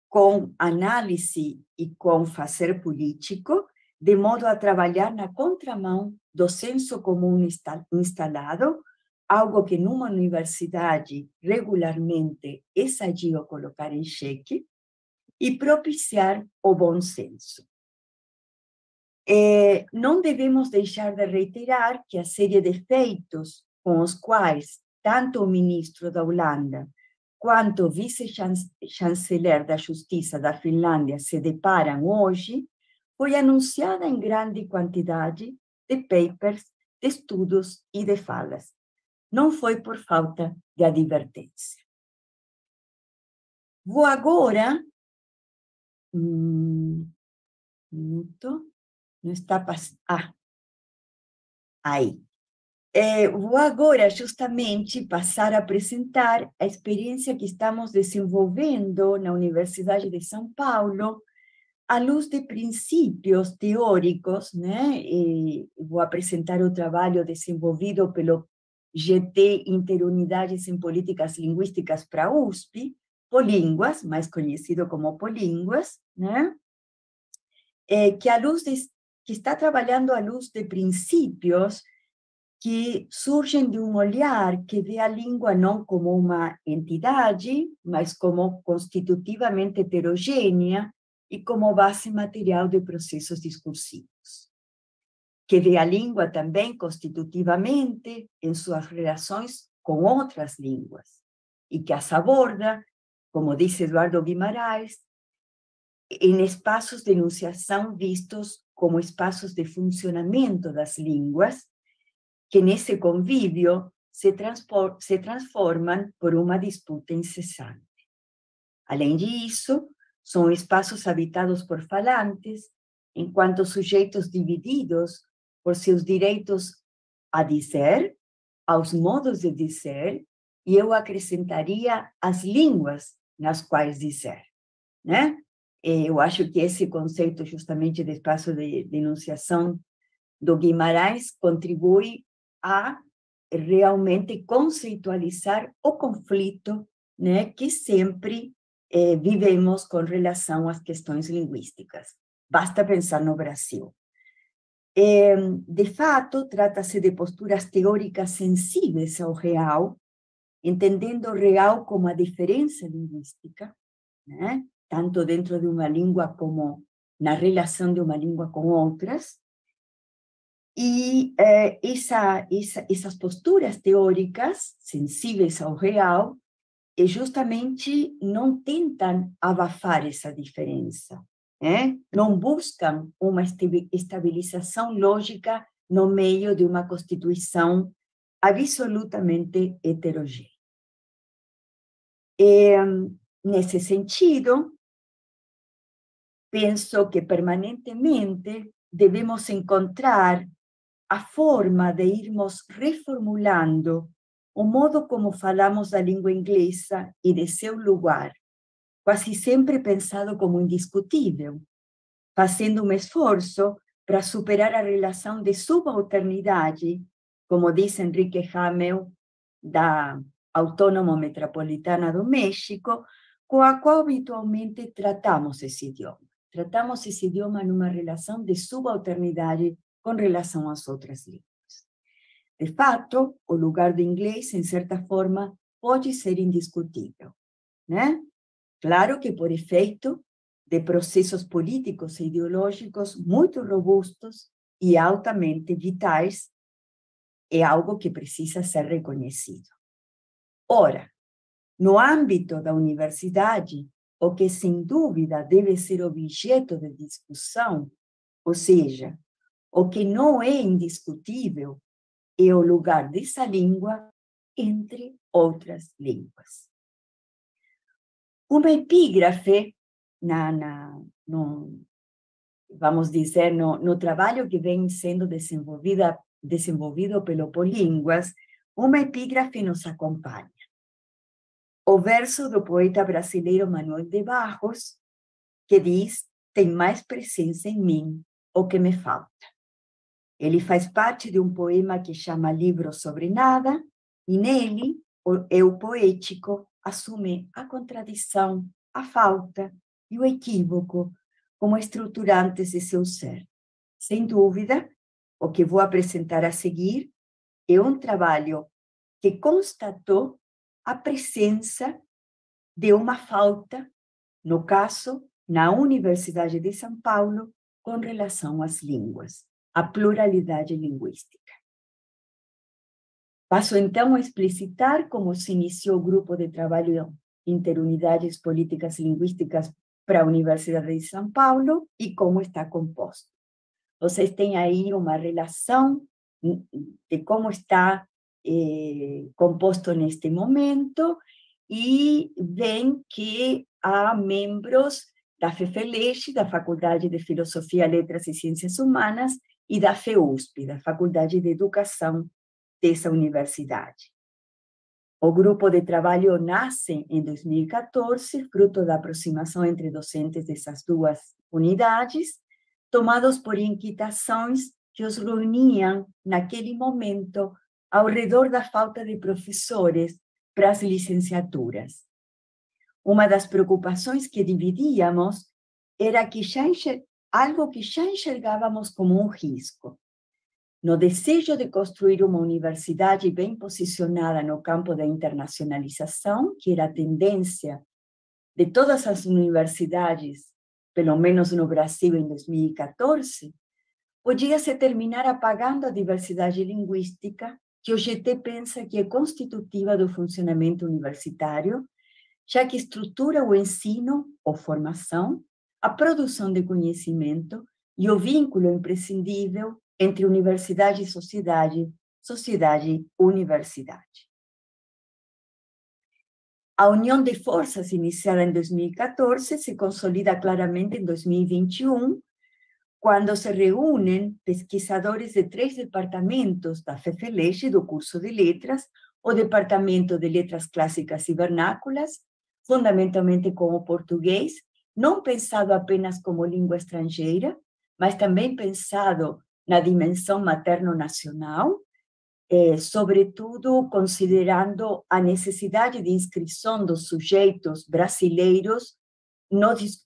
com análise e com fazer político, de modo a trabalhar na contramão do senso comum instalado, algo que numa universidade regularmente é sadio colocar em xeque, e propiciar o bom senso. Não devemos deixar de reiterar que a série de feitos com os quais tanto o ministro da Holanda quanto o vice-chanceler da Justiça da Finlândia se deparam hoje foi anunciada em grande quantidade de papers, de estudos e de falas. Não foi por falta de advertência. Vou agora... minuto. Não está passando... aí. Vou agora justamente passar a apresentar a experiência que estamos desenvolvendo na Universidade de São Paulo, à luz de princípios teóricos, né? Vou apresentar o trabalho desenvolvido pelo GT Interunidades em Políticas Linguísticas para a USP, Polínguas, mais conhecido como Polínguas, né? Que está trabalhando à luz de princípios que surgem de um olhar que vê a língua não como uma entidade, mas como constitutivamente heterogênea e como base material de processos discursivos. Que vê a língua também constitutivamente em suas relações com outras línguas e que as aborda, como disse Eduardo Guimarães, em espaços de enunciação vistos como espaços de funcionamento das línguas, que nesse convívio se transformam por uma disputa incessante. Além disso, são espaços habitados por falantes, enquanto sujeitos divididos por seus direitos a dizer, aos modos de dizer, e eu acrescentaria as línguas nas quais dizer, né? Eu acho que esse conceito justamente de espaço de enunciação do Guimarães contribui a realmente conceitualizar o conflito, né, que sempre vivemos com relação às questões linguísticas. Basta pensar no Brasil. De fato, trata-se de posturas teóricas sensíveis ao real, entendendo o real como a diferença linguística, né, tanto dentro de uma língua como na relação de uma língua com outras. E essas posturas teóricas, sensíveis ao real, justamente não tentam abafar essa diferença, né? Não buscam uma estabilização lógica no meio de uma constituição absolutamente heterogênea. Nesse sentido, penso que permanentemente devemos encontrar a forma de irmos reformulando o modo como falamos da língua inglesa e de seu lugar, quase sempre pensado como indiscutível, fazendo um esforço para superar a relação de subalternidade, como diz Enrique Hamel, da Autônoma Metropolitana do México, com a qual habitualmente tratamos esse idioma. Tratamos esse idioma numa relação de subalternidade com relação às outras línguas. De fato, o lugar do inglês, em certa forma, pode ser indiscutível, né? Claro que por efeito de processos políticos e ideológicos muito robustos e altamente vitais, é algo que precisa ser reconhecido. Ora, no âmbito da universidade, o que sem dúvida deve ser objeto de discussão, ou seja, o que não é indiscutível, é o lugar dessa língua entre outras línguas. Uma epígrafe, vamos dizer, no trabalho que vem sendo desenvolvido pelo Polínguas, uma epígrafe nos acompanha. O verso do poeta brasileiro Manuel de Barros, que diz: tem mais presença em mim o que me falta. Ele faz parte de um poema que chama Livro sobre Nada, e nele o eu poético assume a contradição, a falta e o equívoco como estruturantes de seu ser. Sem dúvida, o que vou apresentar a seguir é um trabalho que constatou a presença de uma falta, no caso, na Universidade de São Paulo, com relação às línguas, à pluralidade linguística. Passo, então, a explicitar como se iniciou o grupo de trabalho Interunidades Políticas Linguísticas para a Universidade de São Paulo e como está composto. Vocês têm aí uma relação de como está composto neste momento e veem que há membros da FEFELESH, da Faculdade de Filosofia, Letras e Ciências Humanas, e da FEUSP, da Faculdade de Educação dessa universidade. O grupo de trabalho nasce em 2014, fruto da aproximação entre docentes dessas duas unidades, tomados por inquietações que os reuniam, naquele momento, ao redor da falta de professores para as licenciaturas. Uma das preocupações que dividíamos era que algo que já enxergávamos como um risco. No desejo de construir uma universidade bem posicionada no campo da internacionalização, que era a tendência de todas as universidades, pelo menos no Brasil em 2014, podia-se terminar apagando a diversidade linguística que o GT pensa que é constitutiva do funcionamento universitário, já que estrutura o ensino ou formação, a produção de conhecimento e o vínculo imprescindível entre universidade e sociedade, sociedade-universidade. A união de forças iniciada em 2014 se consolida claramente em 2021, quando se reúnem pesquisadores de 3 departamentos da FEFELESH do curso de Letras, o Departamento de Letras Clássicas e Vernáculas, fundamentalmente com o português, não pensado apenas como língua estrangeira, mas também pensado na dimensão materno-nacional, sobretudo considerando a necessidade de inscrição dos sujeitos brasileiros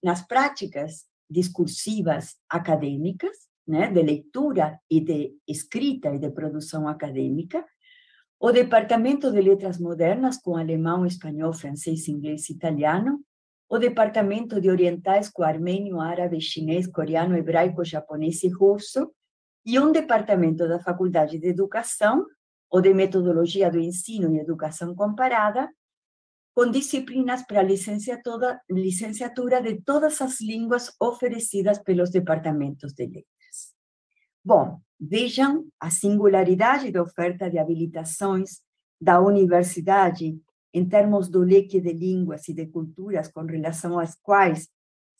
nas práticas discursivas acadêmicas, né, de leitura e de escrita e de produção acadêmica, o Departamento de Letras Modernas com alemão, espanhol, francês, inglês e italiano, o Departamento de Orientais com armênio, árabe, chinês, coreano, hebraico, japonês e russo, e um departamento da Faculdade de Educação, ou de Metodologia do Ensino e Educação Comparada, com disciplinas para a licenciatura de todas as línguas oferecidas pelos departamentos de letras. Bom, vejam a singularidade da oferta de habilitações da universidade em termos do leque de línguas e de culturas com relação às quais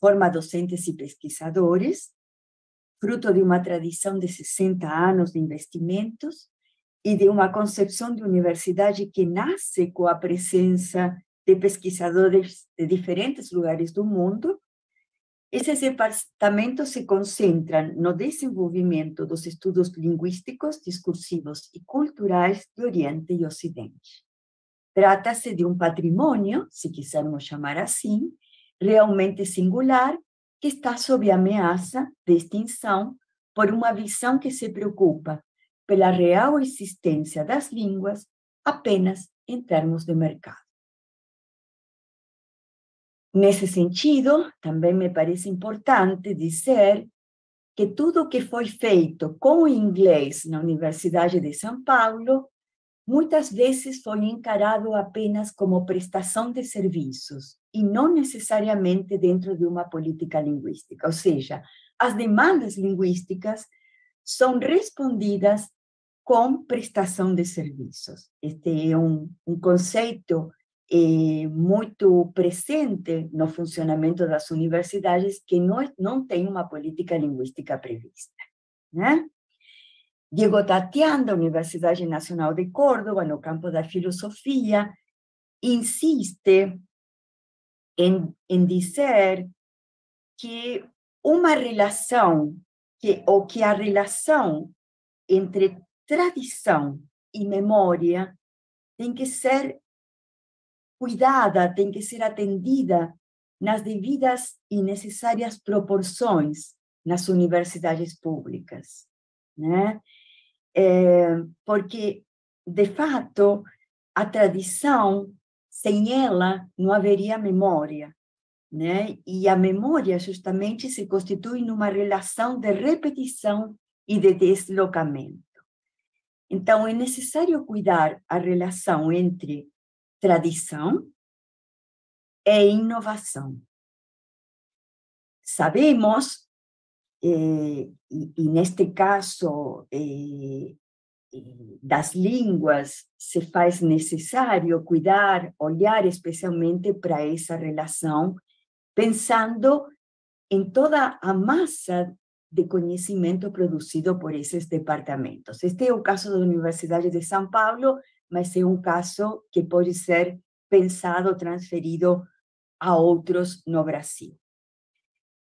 forma docentes e pesquisadores, fruto de uma tradição de 60 anos de investimentos e de uma concepção de universidade que nasce com a presença de pesquisadores de diferentes lugares do mundo. Esses departamentos se concentram no desenvolvimento dos estudos linguísticos, discursivos e culturais de Oriente e Ocidente. Trata-se de um patrimônio, se quisermos chamar assim, realmente singular, que está sob ameaça de extinção por uma visão que se preocupa pela real existência das línguas apenas em termos de mercado. Nesse sentido, também me parece importante dizer que tudo o que foi feito com o inglês na Universidade de São Paulo muitas vezes foi encarado apenas como prestação de serviços e não necessariamente dentro de uma política linguística. Ou seja, as demandas linguísticas são respondidas com prestação de serviços. Este é um conceito muito presente no funcionamento das universidades que não tem uma política linguística prevista, né? Diego Tatian, da Universidade Nacional de Córdoba, no campo da filosofia, insiste em dizer que uma relação, que a relação entre tradição e memória tem que ser cuidada, tem que ser atendida nas devidas e necessárias proporções nas universidades públicas, né? Porque, de fato, a tradição, sem ela, não haveria memória, né? E a memória, justamente, se constitui numa relação de repetição e de deslocamento. Então, é necessário cuidar a relação entre tradição e inovação. Sabemos, e neste caso das línguas, se faz necessário cuidar, olhar especialmente para essa relação, pensando em toda a massa de conhecimento produzido por esses departamentos. Este é o caso da Universidade de São Paulo, mas é um caso que pode ser pensado, transferido a outros no Brasil. O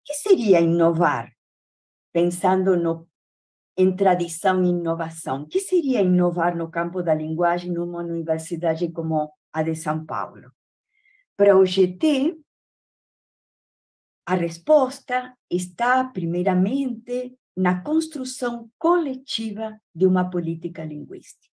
que seria inovar? Pensando em tradição e inovação. O que seria inovar no campo da linguagem numa universidade como a de São Paulo? Para o GT, a resposta está, primeiramente, na construção coletiva de uma política linguística.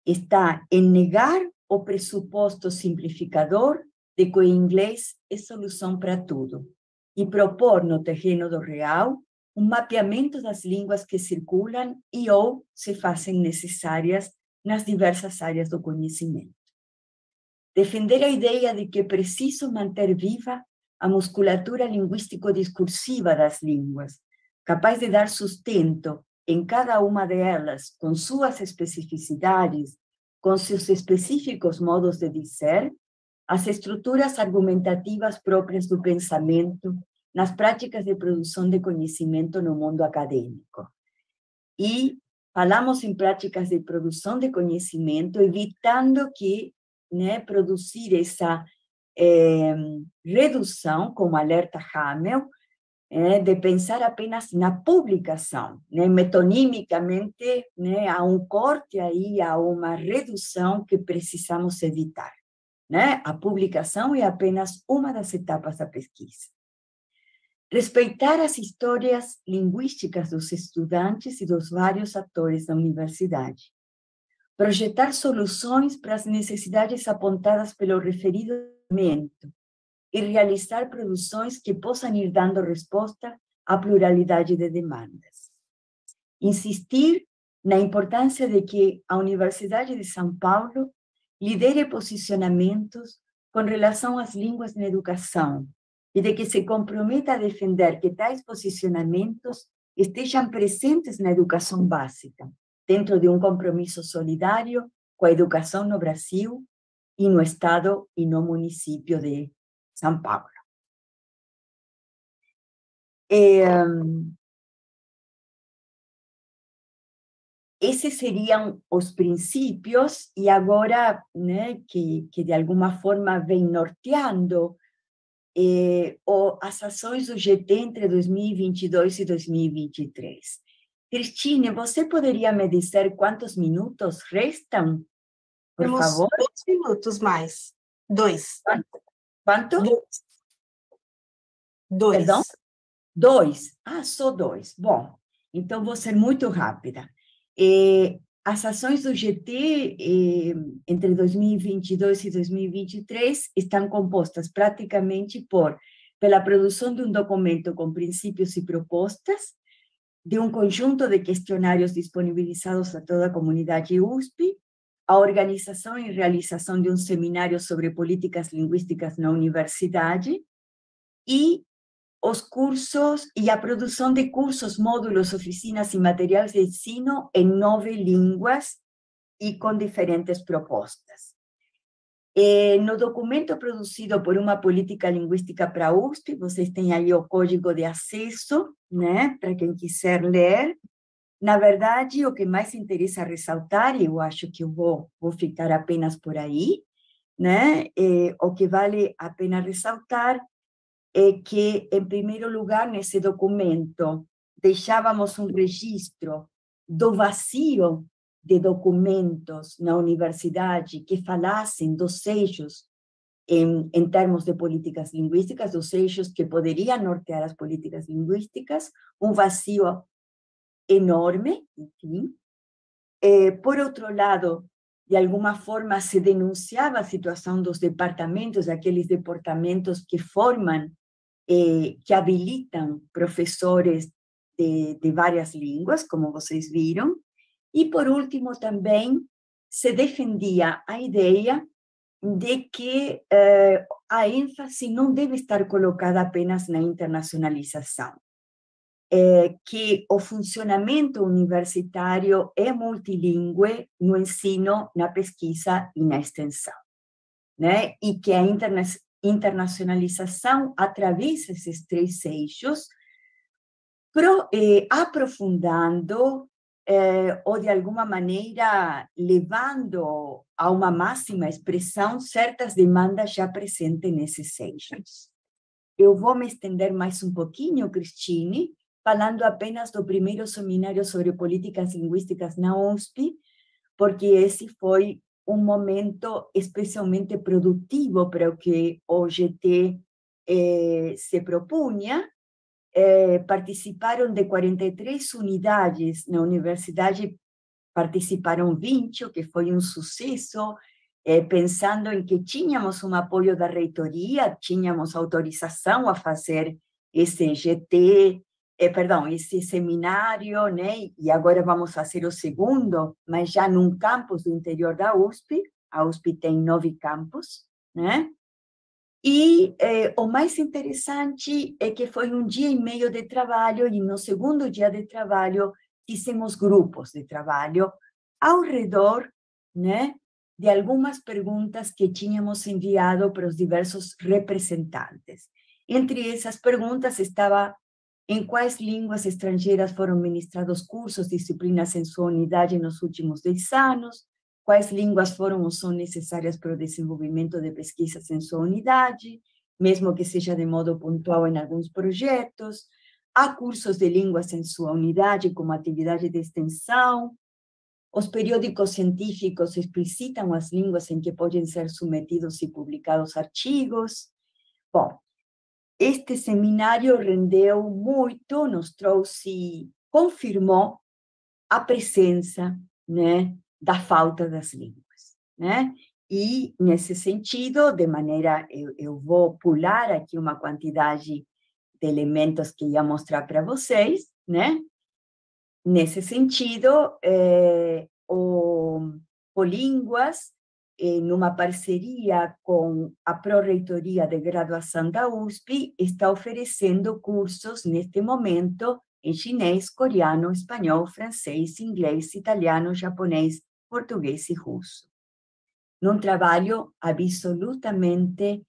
Está em negar o pressuposto simplificador de que o inglês é solução para tudo e propor no terreno do real um mapeamento das línguas que circulam e ou se fazem necessárias nas diversas áreas do conhecimento. Defender a ideia de que é preciso manter viva a musculatura linguístico-discursiva das línguas, capaz de dar sustento em cada uma delas, com suas especificidades, com seus específicos modos de dizer, as estruturas argumentativas próprias do pensamento, nas práticas de produção de conhecimento no mundo acadêmico. E falamos em práticas de produção de conhecimento, evitando que, né, produzir essa redução, como alerta Hamel, de pensar apenas na publicação, né? Metonimicamente, né, há um corte aí, há uma redução que precisamos evitar, né? A publicação é apenas uma das etapas da pesquisa. Respeitar as histórias linguísticas dos estudantes e dos vários atores da universidade. Projetar soluções para as necessidades apontadas pelo referido momento e realizar produções que possam ir dando resposta à pluralidade de demandas. Insistir na importância de que a Universidade de São Paulo lidere posicionamentos com relação às línguas na educação e de que se comprometa a defender que tais posicionamentos estejam presentes na educação básica, dentro de um compromisso solidário com a educação no Brasil e no Estado e no município de São Paulo. Esses seriam os princípios, e agora, né, que de alguma forma vem norteando as ações do GT entre 2022 e 2023. Cristine, você poderia me dizer quantos minutos restam por Temos favor. 2 minutos mais. 2. Quanto? 2. Perdão? 2. Ah, só 2. Bom, então vou ser muito rápida. As ações do GT entre 2022 e 2023 estão compostas praticamente pela produção de um documento com princípios e propostas, de um conjunto de questionários disponibilizados a toda a comunidade USP, a organização e realização de um seminário sobre políticas linguísticas na universidade e os cursos e a produção de cursos, módulos, oficinas e materiais de ensino em 9 línguas e com diferentes propostas. No documento produzido por uma política linguística para a USP, vocês têm aí o código de acesso, né, para quem quiser ler. Na verdade, o que mais interessa ressaltar, e eu acho que eu vou ficar apenas por aí, né, o que vale a pena ressaltar é que, em primeiro lugar, nesse documento, deixávamos um registro do vazio de documentos na universidade que falassem dos eixos em termos de políticas linguísticas, dos eixos que poderiam nortear as políticas linguísticas, um vazio enorme, enfim. Por outro lado, de alguma forma, se denunciava a situação dos departamentos, aqueles departamentos que formam, que habilitam professores de várias línguas, como vocês viram. E, por último, também se defendia a ideia de que a ênfase não deve estar colocada apenas na internacionalização, que o funcionamento universitário é multilingüe no ensino, na pesquisa e na extensão, né? E que a internacionalização atravessa esses 3 eixos, aprofundando ou, de alguma maneira, levando a uma máxima expressão certas demandas já presentes nesses eixos. Eu vou me estender mais um pouquinho, Cristine, falando apenas do primeiro seminário sobre políticas linguísticas na USP, porque esse foi um momento especialmente produtivo para o que o GT se propunha. Participaram de 43 unidades na universidade, participaram 20, o que foi um sucesso, pensando em que tínhamos um apoio da reitoria, tínhamos autorização a fazer esse GT, esse seminário, né? E agora vamos fazer o segundo, mas já num campus do interior da USP. A USP tem 9 campos, né? E o mais interessante é que foi um dia e meio de trabalho, e no segundo dia de trabalho fizemos grupos de trabalho ao redor, né, de algumas perguntas que tínhamos enviado para os diversos representantes. Entre essas perguntas estava em quais línguas estrangeiras foram ministrados cursos, disciplinas em sua unidade nos últimos 10 anos, quais línguas foram ou são necessárias para o desenvolvimento de pesquisas em sua unidade, mesmo que seja de modo pontual em alguns projetos. Há cursos de línguas em sua unidade como atividade de extensão. Os periódicos científicos explicitam as línguas em que podem ser submetidos e publicados artigos. Bom, este seminário rendeu muito, nos trouxe, confirmou a presença, né, da falta das línguas, né? E, nesse sentido, de maneira, eu vou pular aqui uma quantidade de elementos que ia mostrar para vocês, né? Nesse sentido, o Línguas, numa parceria com a Pró-Reitoria de Graduação da USP, está oferecendo cursos, neste momento, em chinês, coreano, espanhol, francês, inglês, italiano, japonês, português e russo. Num trabalho absolutamente,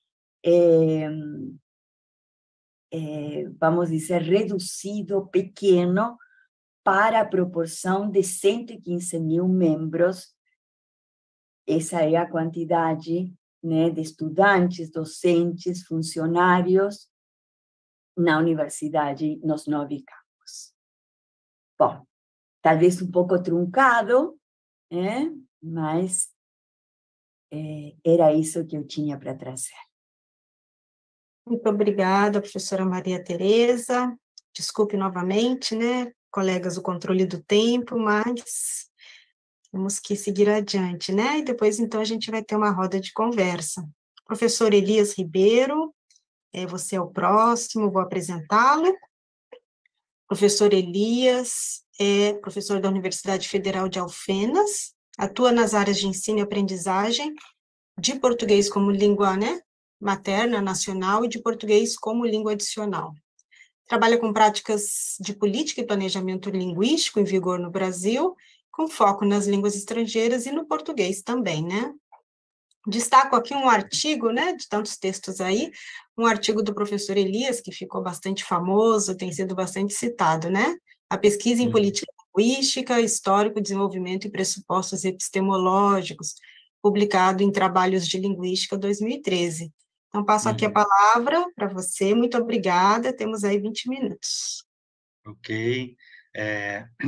vamos dizer, reduzido, pequeno, para a proporção de 115 mil membros. Essa é a quantidade, né, de estudantes, docentes, funcionários na universidade, nos 9 campos. Bom, talvez um pouco truncado, mas era isso que eu tinha para trazer. Muito obrigada, professora Maria Tereza. Desculpe novamente, né, colegas, o controle do tempo, mas temos que seguir adiante, né? E depois, então, a gente vai ter uma roda de conversa. Professor Elias Ribeiro, você é o próximo, vou apresentá-lo. Professor Elias é professor da Universidade Federal de Alfenas, atua nas áreas de ensino e aprendizagem, de português como língua, né, materna, nacional, e de português como língua adicional. Trabalha com práticas de política e planejamento linguístico em vigor no Brasil, com foco nas línguas estrangeiras e no português também, né? Destaco aqui um artigo, né, de tantos textos aí, um artigo do professor Elias, que ficou bastante famoso, tem sido bastante citado, né? A pesquisa em política linguística, histórico, desenvolvimento e pressupostos epistemológicos, publicado em Trabalhos de Linguística 2013. Então, passo aqui a palavra para você, muito obrigada, temos aí 20 minutos. Ok.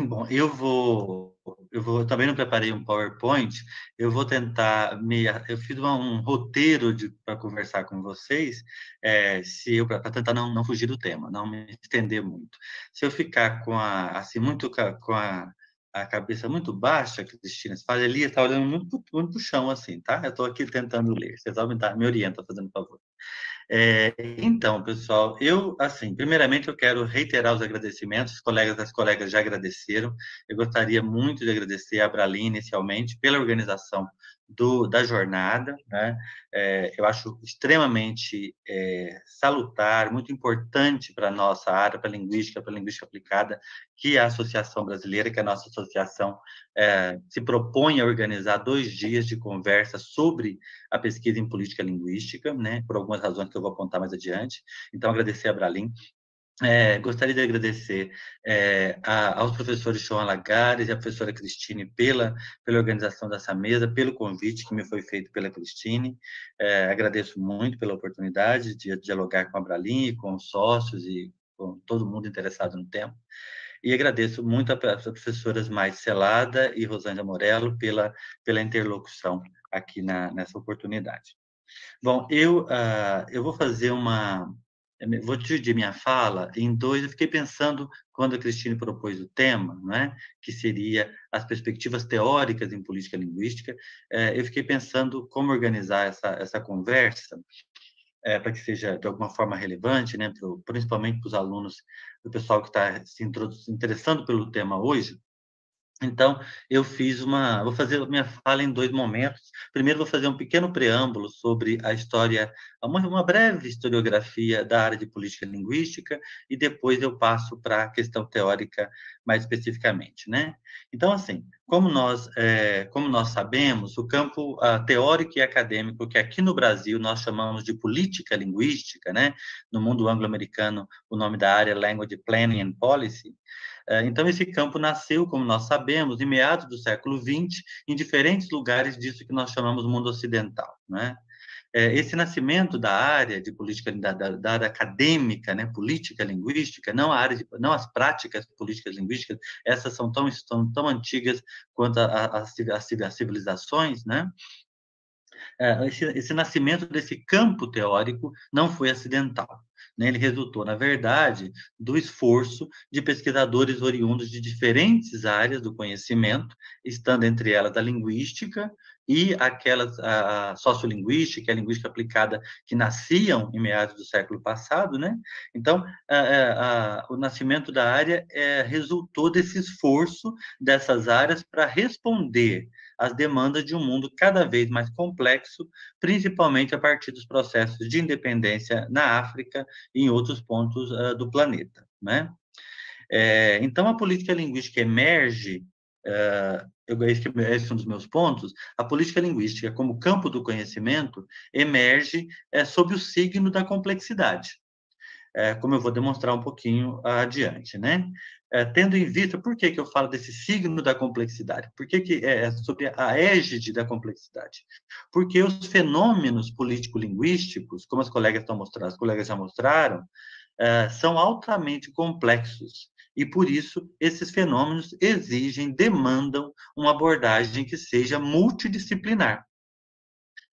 Bom, eu também não preparei um PowerPoint, eu vou tentar, eu fiz um roteiro para conversar com vocês, para tentar não fugir do tema, não me estender muito. Se eu ficar assim, muito com a cabeça muito baixa, Cristina, você fala, Elias está olhando muito para o chão, assim, tá? Eu estou aqui tentando ler, vocês vão me orientam, fazendo favor. Então, pessoal, primeiramente eu quero reiterar os agradecimentos, as colegas já agradeceram, eu gostaria muito de agradecer a Abralim, inicialmente, pela organização da jornada, né? Eu acho extremamente salutar, muito importante para a nossa área, para a linguística aplicada, que a Associação Brasileira, que a nossa associação se propõe a organizar 2 dias de conversa sobre a pesquisa em política linguística, né, por algumas razões que eu vou apontar mais adiante. Então, agradecer a Abralim. Gostaria de agradecer aos professores João Lagares e a professora Cristine pela organização dessa mesa, pelo convite que me foi feito pela Cristine. Agradeço muito pela oportunidade de dialogar com a Abralim, com os sócios e com todo mundo interessado no tema. E agradeço muito às professoras Mais Celada e Rosângela Morello pela interlocução aqui nessa oportunidade. Bom, eu vou fazer vou dividir minha fala em 2. Eu fiquei pensando, quando a Cristine propôs o tema, né, que seria as perspectivas teóricas em política linguística, eu fiquei pensando como organizar essa conversa, para que seja de alguma forma relevante, né, principalmente para os alunos, do pessoal que está se interessando pelo tema hoje. Então, vou fazer minha fala em 2 momentos. Primeiro, vou fazer um pequeno preâmbulo sobre a história, uma breve historiografia da área de política linguística, e depois eu passo para a questão teórica mais especificamente, né? Então, assim, como nós sabemos, o campo teórico e acadêmico, que aqui no Brasil nós chamamos de política linguística, né? No mundo anglo-americano, o nome da área é Language Planning and Policy. Então, esse campo nasceu, como nós sabemos, em meados do século XX, em diferentes lugares disso que nós chamamos mundo ocidental, né? Esse nascimento da área de política, da área acadêmica, né, política linguística, não as práticas políticas linguísticas, essas são tão antigas quanto as civilizações, né? Esse nascimento desse campo teórico não foi acidental, né? Ele resultou, na verdade, do esforço de pesquisadores oriundos de diferentes áreas do conhecimento, estando entre elas a linguística e a sociolinguística, a linguística aplicada, que nasciam em meados do século passado, né? Então, o nascimento da área resultou desse esforço dessas áreas para responder às demandas de um mundo cada vez mais complexo, principalmente a partir dos processos de independência na África e em outros pontos do planeta, né? Então, a política linguística emerge, esse é um dos meus pontos, a política linguística, como campo do conhecimento, emerge sob o signo da complexidade, como eu vou demonstrar um pouquinho adiante, né? Tendo em vista, por que eu falo desse signo da complexidade? Por que é sobre a égide da complexidade? Porque os fenômenos político-linguísticos, como as colegas já mostraram, são altamente complexos, e por isso esses fenômenos demandam uma abordagem que seja multidisciplinar.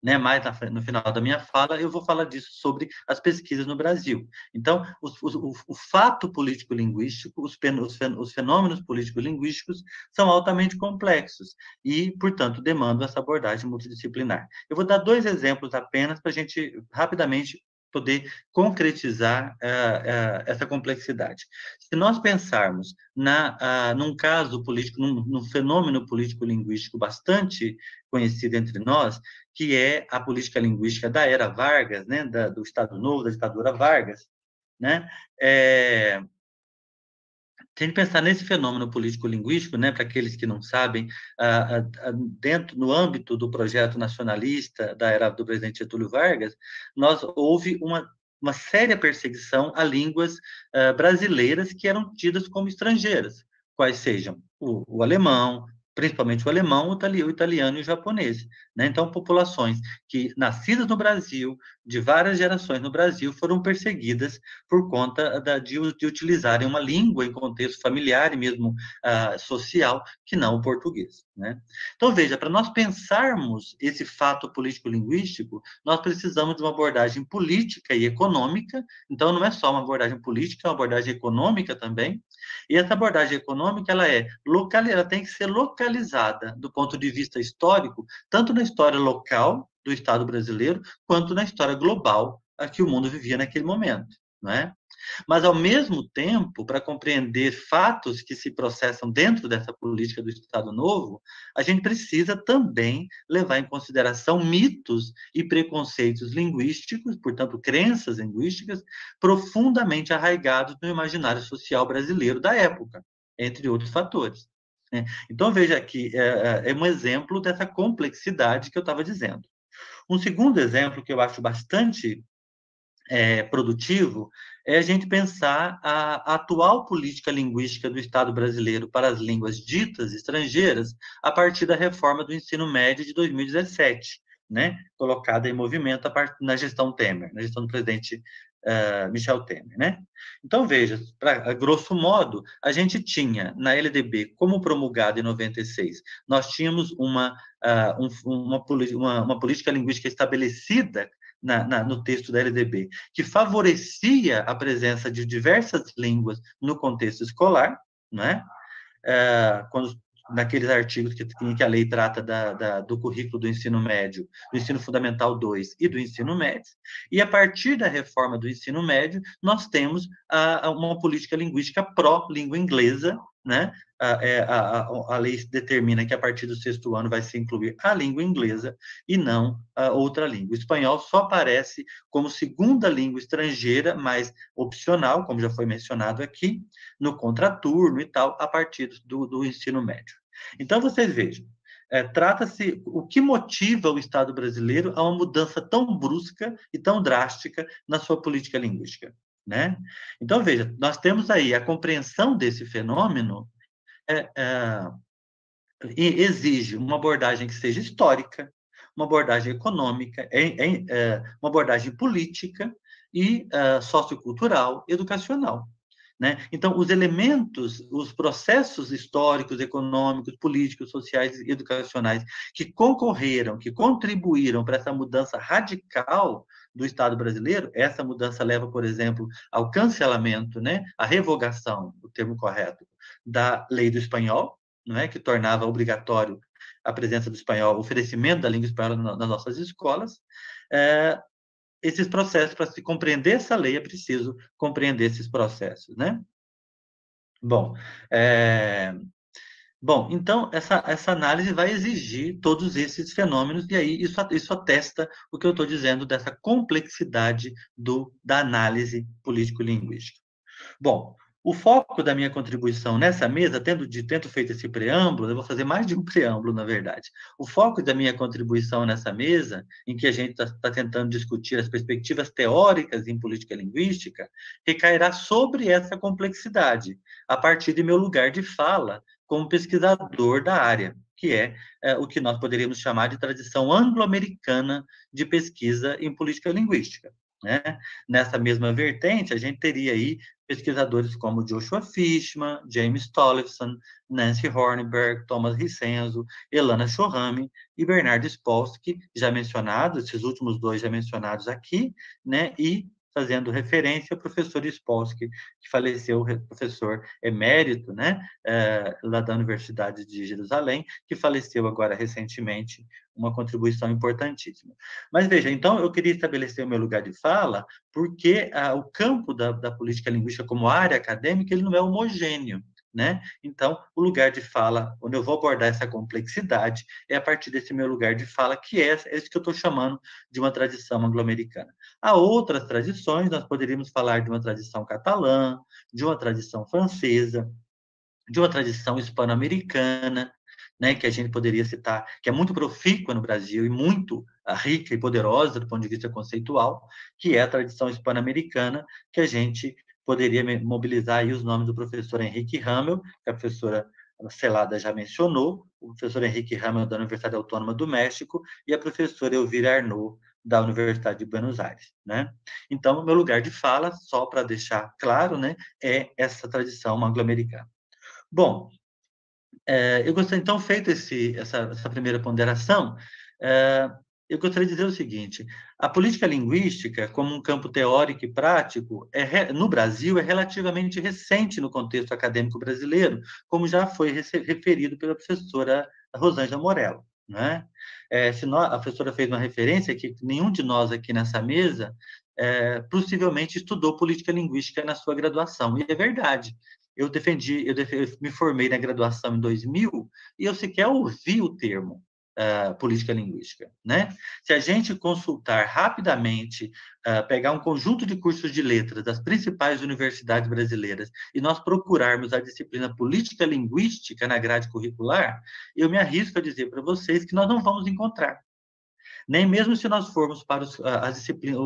né, mais no final da minha fala, eu vou falar disso sobre as pesquisas no Brasil. Então, o fato político-linguístico, os fenômenos político-linguísticos são altamente complexos e, portanto, demandam essa abordagem multidisciplinar. Eu vou dar 2 exemplos apenas para a gente rapidamente poder concretizar essa complexidade. Se nós pensarmos num caso político, num fenômeno político-linguístico bastante conhecido entre nós, que é a política linguística da era Vargas, né, do Estado Novo, da ditadura Vargas, né? Se a gente pensar nesse fenômeno político-linguístico, né, para aqueles que não sabem, no âmbito do projeto nacionalista da era do presidente Getúlio Vargas, houve uma séria perseguição a línguas brasileiras que eram tidas como estrangeiras, quais sejam o alemão, principalmente o alemão, o italiano e o japonês, né? Então, populações que, nascidas no Brasil, de várias gerações no Brasil, foram perseguidas por conta de utilizarem uma língua em contexto familiar e mesmo social, que não o português, né? Então, veja, para nós pensarmos esse fato político-linguístico, nós precisamos de uma abordagem política e econômica. Então, não é só uma abordagem política, é uma abordagem econômica também. E essa abordagem econômica, ela tem que ser localizada do ponto de vista histórico, tanto na história local do Estado brasileiro, quanto na história global a que o mundo vivia naquele momento, não é? Mas, ao mesmo tempo, para compreender fatos que se processam dentro dessa política do Estado Novo, a gente precisa também levar em consideração mitos e preconceitos linguísticos, portanto, crenças linguísticas, profundamente arraigados no imaginário social brasileiro da época, entre outros fatores. Então, veja aqui, é um exemplo dessa complexidade que eu estava dizendo. Um segundo exemplo que eu acho bastante produtivo é a gente pensar a atual política linguística do Estado brasileiro para as línguas ditas estrangeiras a partir da reforma do ensino médio de 2017, né? Colocada em movimento na gestão Temer, na gestão do presidente Michel Temer, né? Então, veja, a grosso modo, a gente tinha na LDB, como promulgada em 96, nós tínhamos uma política linguística estabelecida no texto da LDB, que favorecia a presença de diversas línguas no contexto escolar, né? Naqueles artigos que a lei trata do currículo do ensino médio, do ensino fundamental 2 e do ensino médio, e a partir da reforma do ensino médio, nós temos uma política linguística pró-língua inglesa, né? A lei determina que a partir do 6º ano vai se incluir a língua inglesa e não a outra língua. O espanhol só aparece como segunda língua estrangeira, mas opcional, como já foi mencionado aqui, no contraturno e tal, a partir do ensino médio. Então, vocês vejam, trata-se o que motiva o Estado brasileiro a uma mudança tão brusca e tão drástica na sua política linguística, né? Então, veja, nós temos aí a compreensão desse fenômeno exige uma abordagem que seja histórica, uma abordagem econômica, uma abordagem política e sociocultural, educacional, né? Então, os elementos, os processos históricos, econômicos, políticos, sociais e educacionais que concorreram, que contribuíram para essa mudança radical do Estado brasileiro, essa mudança leva, por exemplo, ao cancelamento, né, à revogação, o termo correto, da lei do espanhol, não é, que tornava obrigatório a presença do espanhol, o oferecimento da língua espanhola nas nossas escolas. Esses processos, para se compreender essa lei, é preciso compreender esses processos, né? Bom, então, essa análise vai exigir todos esses fenômenos, e aí isso atesta o que eu estou dizendo dessa complexidade da análise político-linguística. Bom, o foco da minha contribuição nessa mesa, tendo feito esse preâmbulo, eu vou fazer mais de um preâmbulo, na verdade. O foco da minha contribuição nessa mesa, em que a gente está tentando discutir as perspectivas teóricas em política linguística, recairá sobre essa complexidade, a partir de meu lugar de fala como pesquisador da área, que é o que nós poderíamos chamar de tradição anglo-americana de pesquisa em política linguística. né? Nessa mesma vertente, a gente teria aí pesquisadores como Joshua Fishman, James Tollefson, Nancy Hornberg, Thomas Rissenzo, Elana Shohame e Bernard Spolsky, já mencionados, esses últimos dois já mencionados aqui, né? E fazendo referência ao professor Spolsky, que faleceu, professor emérito, né? Lá da Universidade de Jerusalém, que faleceu agora recentemente, uma contribuição importantíssima. Mas veja, então eu queria estabelecer o meu lugar de fala, porque o campo da política linguística como área acadêmica, ele não é homogêneo, né? Então, o lugar de fala, onde eu vou abordar essa complexidade, é a partir desse meu lugar de fala, que é esse que eu estou chamando de uma tradição anglo-americana. Há outras tradições, nós poderíamos falar de uma tradição catalã, de uma tradição francesa, de uma tradição hispano-americana, né, que a gente poderia citar, que é muito profícua no Brasil e muito rica e poderosa do ponto de vista conceitual, que é a tradição hispano-americana, que a gente poderia mobilizar aí os nomes do professor Henrique Hamel, que a professora Celada já mencionou, o professor Henrique Hamel da Universidade Autônoma do México e a professora Elvira Arnaud, da Universidade de Buenos Aires, né? Então, o meu lugar de fala, só para deixar claro, né, é essa tradição anglo-americana. Bom, eu gostaria, então, feito essa primeira ponderação, eu gostaria de dizer o seguinte: a política linguística, como um campo teórico e prático, no Brasil, é relativamente recente no contexto acadêmico brasileiro, como já foi referido pela professora Rosângela Morello, né? A professora fez uma referência que nenhum de nós aqui nessa mesa possivelmente estudou política linguística na sua graduação, e é verdade. Eu me formei na graduação em 2000 e eu sequer ouvi o termo política linguística, né? Se a gente consultar rapidamente, pegar um conjunto de cursos de letras das principais universidades brasileiras e nós procurarmos a disciplina política linguística na grade curricular, eu me arrisco a dizer para vocês que nós não vamos encontrar. Nem mesmo se nós formos para as disciplinas,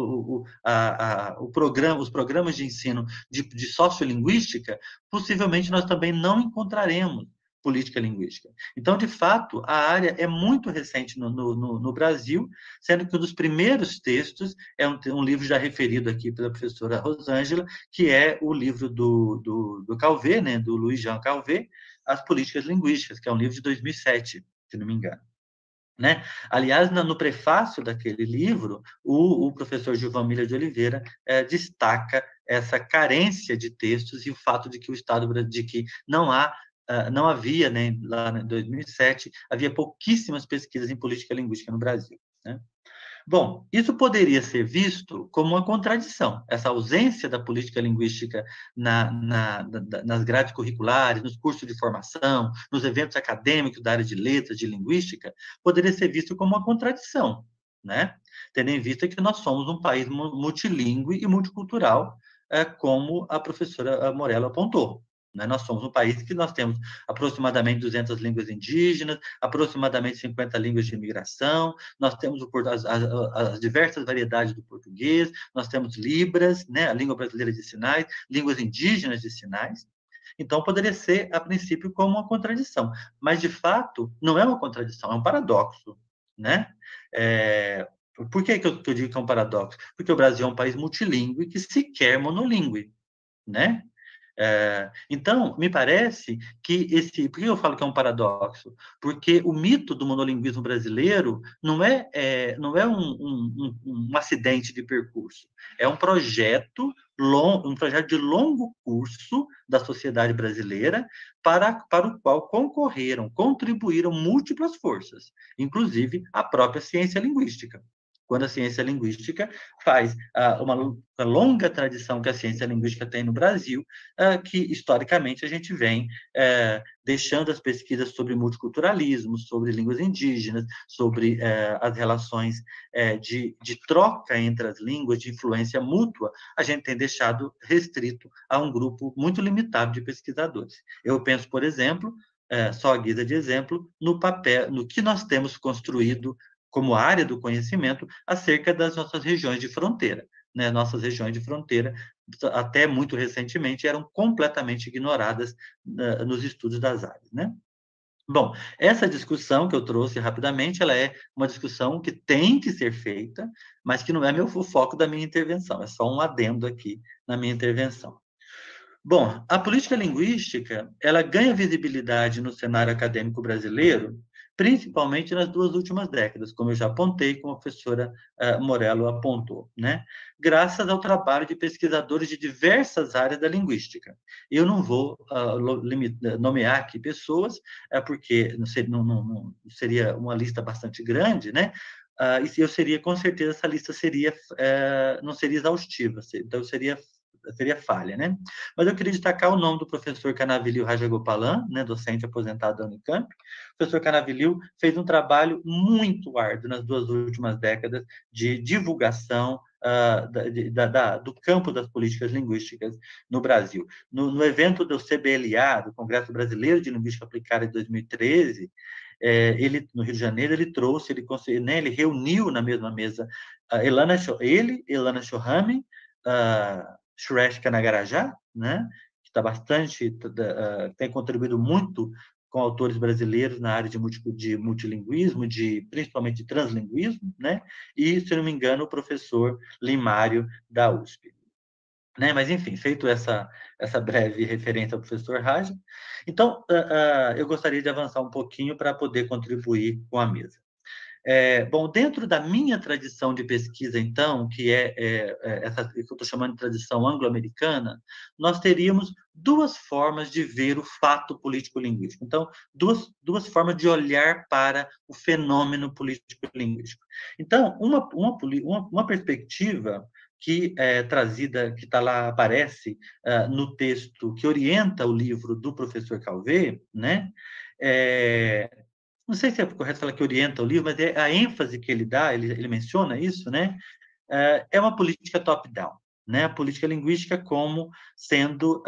os programas de ensino de sociolinguística, possivelmente nós também não encontraremos política linguística. Então, de fato, a área é muito recente no Brasil, sendo que um dos primeiros textos é um livro já referido aqui pela professora Rosângela, que é o livro do Calvé, né, do Louis Jean Calvé, As Políticas Linguísticas, que é um livro de 2007, se não me engano. Né? Aliás, no prefácio daquele livro, o professor Gilvan Milha de Oliveira destaca essa carência de textos e o fato de que o Estado de que não havia, né, lá em 2007, havia pouquíssimas pesquisas em política linguística no Brasil, né? Bom, isso poderia ser visto como uma contradição. Essa ausência da política linguística nas grades curriculares, nos cursos de formação, nos eventos acadêmicos da área de letras, de linguística, poderia ser visto como uma contradição, né? Tendo em vista que nós somos um país multilingüe e multicultural, como a professora Morello apontou. Nós somos um país que nós temos aproximadamente 200 línguas indígenas, aproximadamente 50 línguas de imigração, nós temos as diversas variedades do português, nós temos Libras, né, a língua brasileira de sinais, línguas indígenas de sinais. Então, poderia ser, a princípio, como uma contradição. Mas, de fato, não é uma contradição, é um paradoxo, né? Por que eu digo que é um paradoxo? Porque o Brasil é um país multilingüe que sequer monolingüe, né? Então, me parece que por que eu falo que é um paradoxo? Porque o mito do monolinguismo brasileiro não é um acidente de percurso, é um projeto de longo curso da sociedade brasileira para o qual contribuíram múltiplas forças, inclusive a própria ciência linguística. Quando a ciência linguística faz uma longa tradição que a ciência linguística tem no Brasil, que historicamente a gente vem deixando as pesquisas sobre multiculturalismo, sobre línguas indígenas, sobre as relações de troca entre as línguas, de influência mútua, a gente tem deixado restrito a um grupo muito limitado de pesquisadores. Eu penso, por exemplo, só a guisa de exemplo, no que nós temos construído como área do conhecimento acerca das nossas regiões de fronteira, né? Nossas regiões de fronteira, até muito recentemente, eram completamente ignoradas nos estudos das áreas, né? Bom, essa discussão que eu trouxe rapidamente, ela é uma discussão que tem que ser feita, mas que não é o foco da minha intervenção, é só um adendo aqui na minha intervenção. Bom, a política linguística, ela ganha visibilidade no cenário acadêmico brasileiro, principalmente nas 2 últimas décadas, como eu já apontei, como a professora Morello apontou, né? Graças ao trabalho de pesquisadores de diversas áreas da linguística. Eu não vou nomear aqui pessoas, porque não seria uma lista bastante grande, né? E eu seria, com certeza, essa lista não seria exaustiva, então seria falha, né? Mas eu queria destacar o nome do professor Canavilil Rajagopalan, né, docente aposentado da Unicamp. O professor Canavilil fez um trabalho muito árduo nas 2 últimas décadas de divulgação do campo das políticas linguísticas no Brasil. No evento do CBLA, do Congresso Brasileiro de Linguística Aplicada de 2013, ele, no Rio de Janeiro, ele reuniu na mesma mesa Elana Shohame, Suresh Kanagarajá, né, que está tem contribuído muito com autores brasileiros na área de multilinguismo, principalmente de translinguismo, né, e, se não me engano, o professor Limário da USP. Né? Mas, enfim, feito essa breve referência ao professor Raja, então, eu gostaria de avançar um pouquinho para poder contribuir com a mesa. Bom, dentro da minha tradição de pesquisa, então, que essa que eu estou chamando de tradição anglo-americana, nós teríamos 2 formas de ver o fato político-linguístico. Então, duas formas de olhar para o fenômeno político-linguístico. Então, uma perspectiva que trazida, que está lá, aparece no texto que orienta o livro do professor Calvé, né? Não sei se é correto falar que orienta o livro, mas é a ênfase que ele dá, ele menciona isso, né? É uma política top-down, né? A política linguística como sendo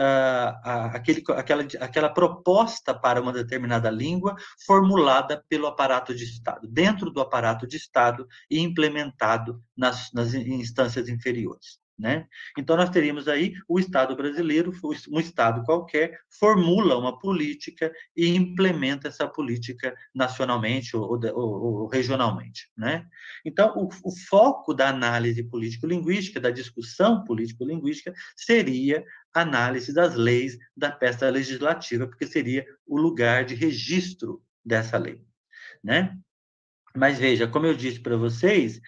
aquela proposta para uma determinada língua formulada pelo aparato de Estado, dentro do aparato de Estado e implementado nas instâncias inferiores. Né? Então, nós teríamos aí o Estado brasileiro, um Estado qualquer, formula uma política e implementa essa política nacionalmente ou regionalmente. Né? Então, o foco da análise político-linguística, da discussão político-linguística, seria a análise das leis da peça legislativa, porque seria o lugar de registro dessa lei. Né? Mas veja, como eu disse para vocês,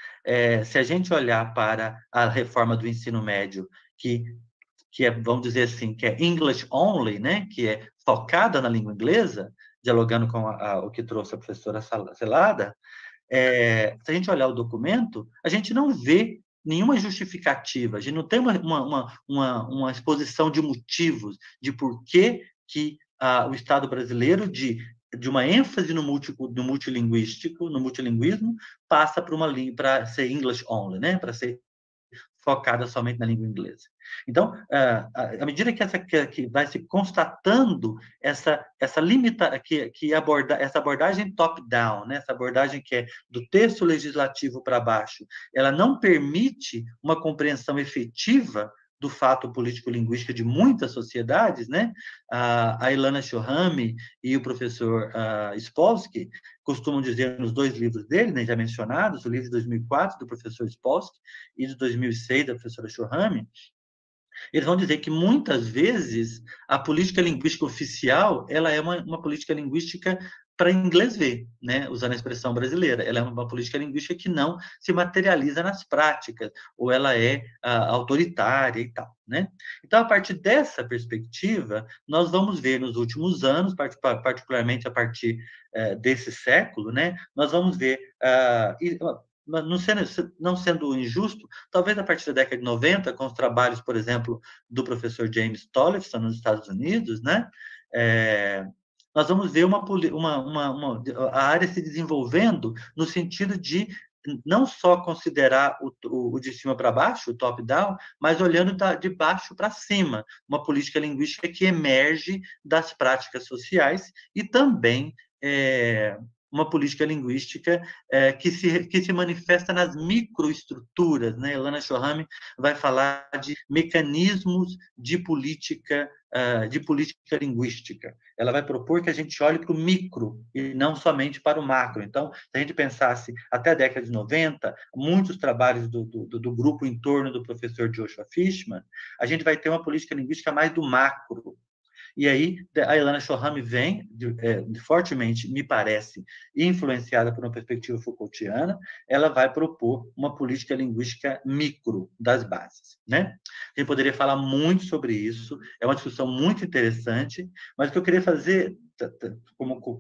se a gente olhar para a reforma do ensino médio, que vamos dizer assim, que é English only, né, que é focada na língua inglesa, dialogando com o que trouxe a professora Celada, se a gente olhar o documento, a gente não vê nenhuma justificativa, a gente não tem uma exposição de motivos de por que o Estado brasileiro, de uma ênfase no multilinguismo, passa para ser English only, né? Para ser focada somente na língua inglesa. Então, à medida que vai se constatando essa abordagem top-down, né? Essa abordagem que é do texto legislativo para baixo, ela não permite uma compreensão efetiva do fato político-linguístico de muitas sociedades, né? A Elana Shohame e o professor Spolsky costumam dizer nos 2 livros dele, né, já mencionados, o livro de 2004 do professor Spolsky e de 2006 da professora Shohame, eles vão dizer que muitas vezes a política linguística oficial ela é uma política linguística para inglês ver, né? Usando a expressão brasileira. Ela é uma política linguística que não se materializa nas práticas, ou ela é autoritária e tal. Né? Então, a partir dessa perspectiva, nós vamos ver nos últimos anos, particularmente a partir desse século, né? Nós vamos ver não sendo injusto, talvez a partir da década de 90, com os trabalhos, por exemplo, do professor James Tollefson nos Estados Unidos, né? Nós vamos ver a área se desenvolvendo no sentido de não só considerar o de cima para baixo, o top-down, mas olhando de baixo para cima, uma política linguística que emerge das práticas sociais e também uma política linguística que se manifesta nas microestruturas, né? Elana Schorham vai falar de mecanismos de política linguística. Ela vai propor que a gente olhe para o micro e não somente para o macro. Então, se a gente pensasse até a década de 90, muitos trabalhos do grupo em torno do professor Joshua Fishman, a gente vai ter uma política linguística mais do macro. E aí, a Elana Schorham vem, fortemente, me parece, influenciada por uma perspectiva Foucaultiana, ela vai propor uma política linguística micro das bases, né? A gente poderia falar muito sobre isso, é uma discussão muito interessante, mas o que eu queria fazer,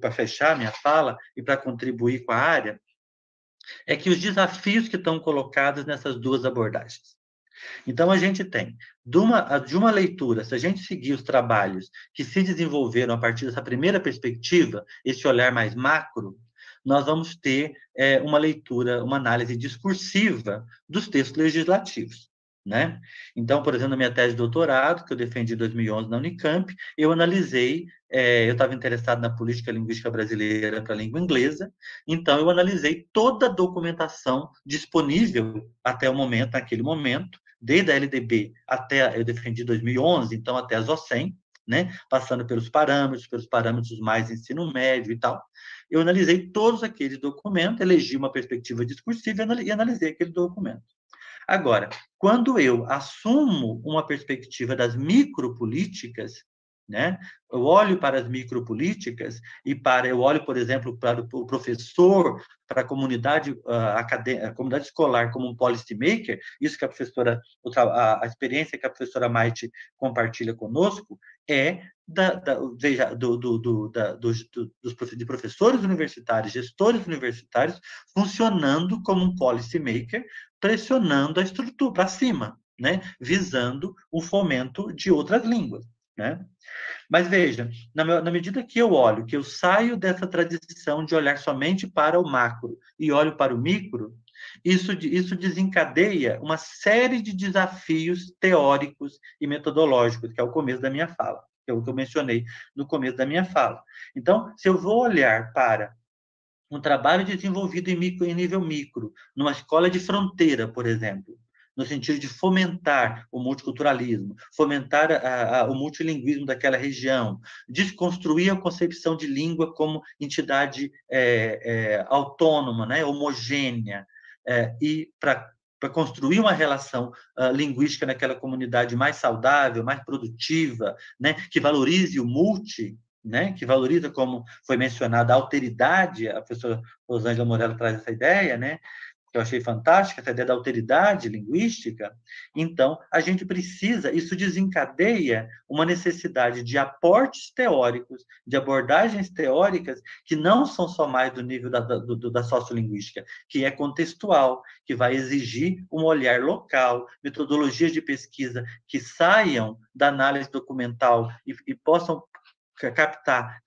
para fechar minha fala e para contribuir com a área, é que os desafios que estão colocados nessas duas abordagens. Então, a gente tem, de uma leitura, se a gente seguir os trabalhos que se desenvolveram a partir dessa primeira perspectiva, esse olhar mais macro, nós vamos ter uma leitura, uma análise discursiva dos textos legislativos, né? Então, por exemplo, na minha tese de doutorado, que eu defendi em 2011 na Unicamp, eu analisei, eu estava interessado na política linguística brasileira para a língua inglesa, então eu analisei toda a documentação disponível até o momento, naquele momento, desde a LDB até, eu defendi 2011, então até a ZOCEM, né? Passando pelos parâmetros mais ensino médio e tal. Eu analisei todos aqueles documentos, elegi uma perspectiva discursiva e analisei aquele documento. Agora, quando eu assumo uma perspectiva das micropolíticas, né? Eu olho para as micropolíticas eu olho, por exemplo, para o professor, para a comunidade acadêmica, a comunidade escolar como um policy maker, isso que a professora, a experiência que a professora Maite compartilha conosco é de professores universitários, gestores universitários, funcionando como um policy maker, pressionando a estrutura para cima, né? Visando o fomento de outras línguas, né? Mas veja, na medida que eu olho, que eu saio dessa tradição de olhar somente para o macro e olho para o micro, isso desencadeia uma série de desafios teóricos e metodológicos, que é o começo da minha fala, que é o que eu mencionei no começo da minha fala. Então, se eu vou olhar para um trabalho desenvolvido em nível micro, numa escola de fronteira, por exemplo, no sentido de fomentar o multiculturalismo, fomentar o multilinguismo daquela região, desconstruir a concepção de língua como entidade autônoma, né, homogênea, e para construir uma relação linguística naquela comunidade mais saudável, mais produtiva, né, que valorize o multi, né, que valoriza, como foi mencionado, a alteridade. A professora Rosângela Morello traz essa ideia, né, que eu achei fantástica, essa ideia da alteridade linguística. Então, a gente precisa, isso desencadeia uma necessidade de aportes teóricos, de abordagens teóricas, que não são só mais do nível da sociolinguística, que é contextual, que vai exigir um olhar local, metodologias de pesquisa que saiam da análise documental e possam captar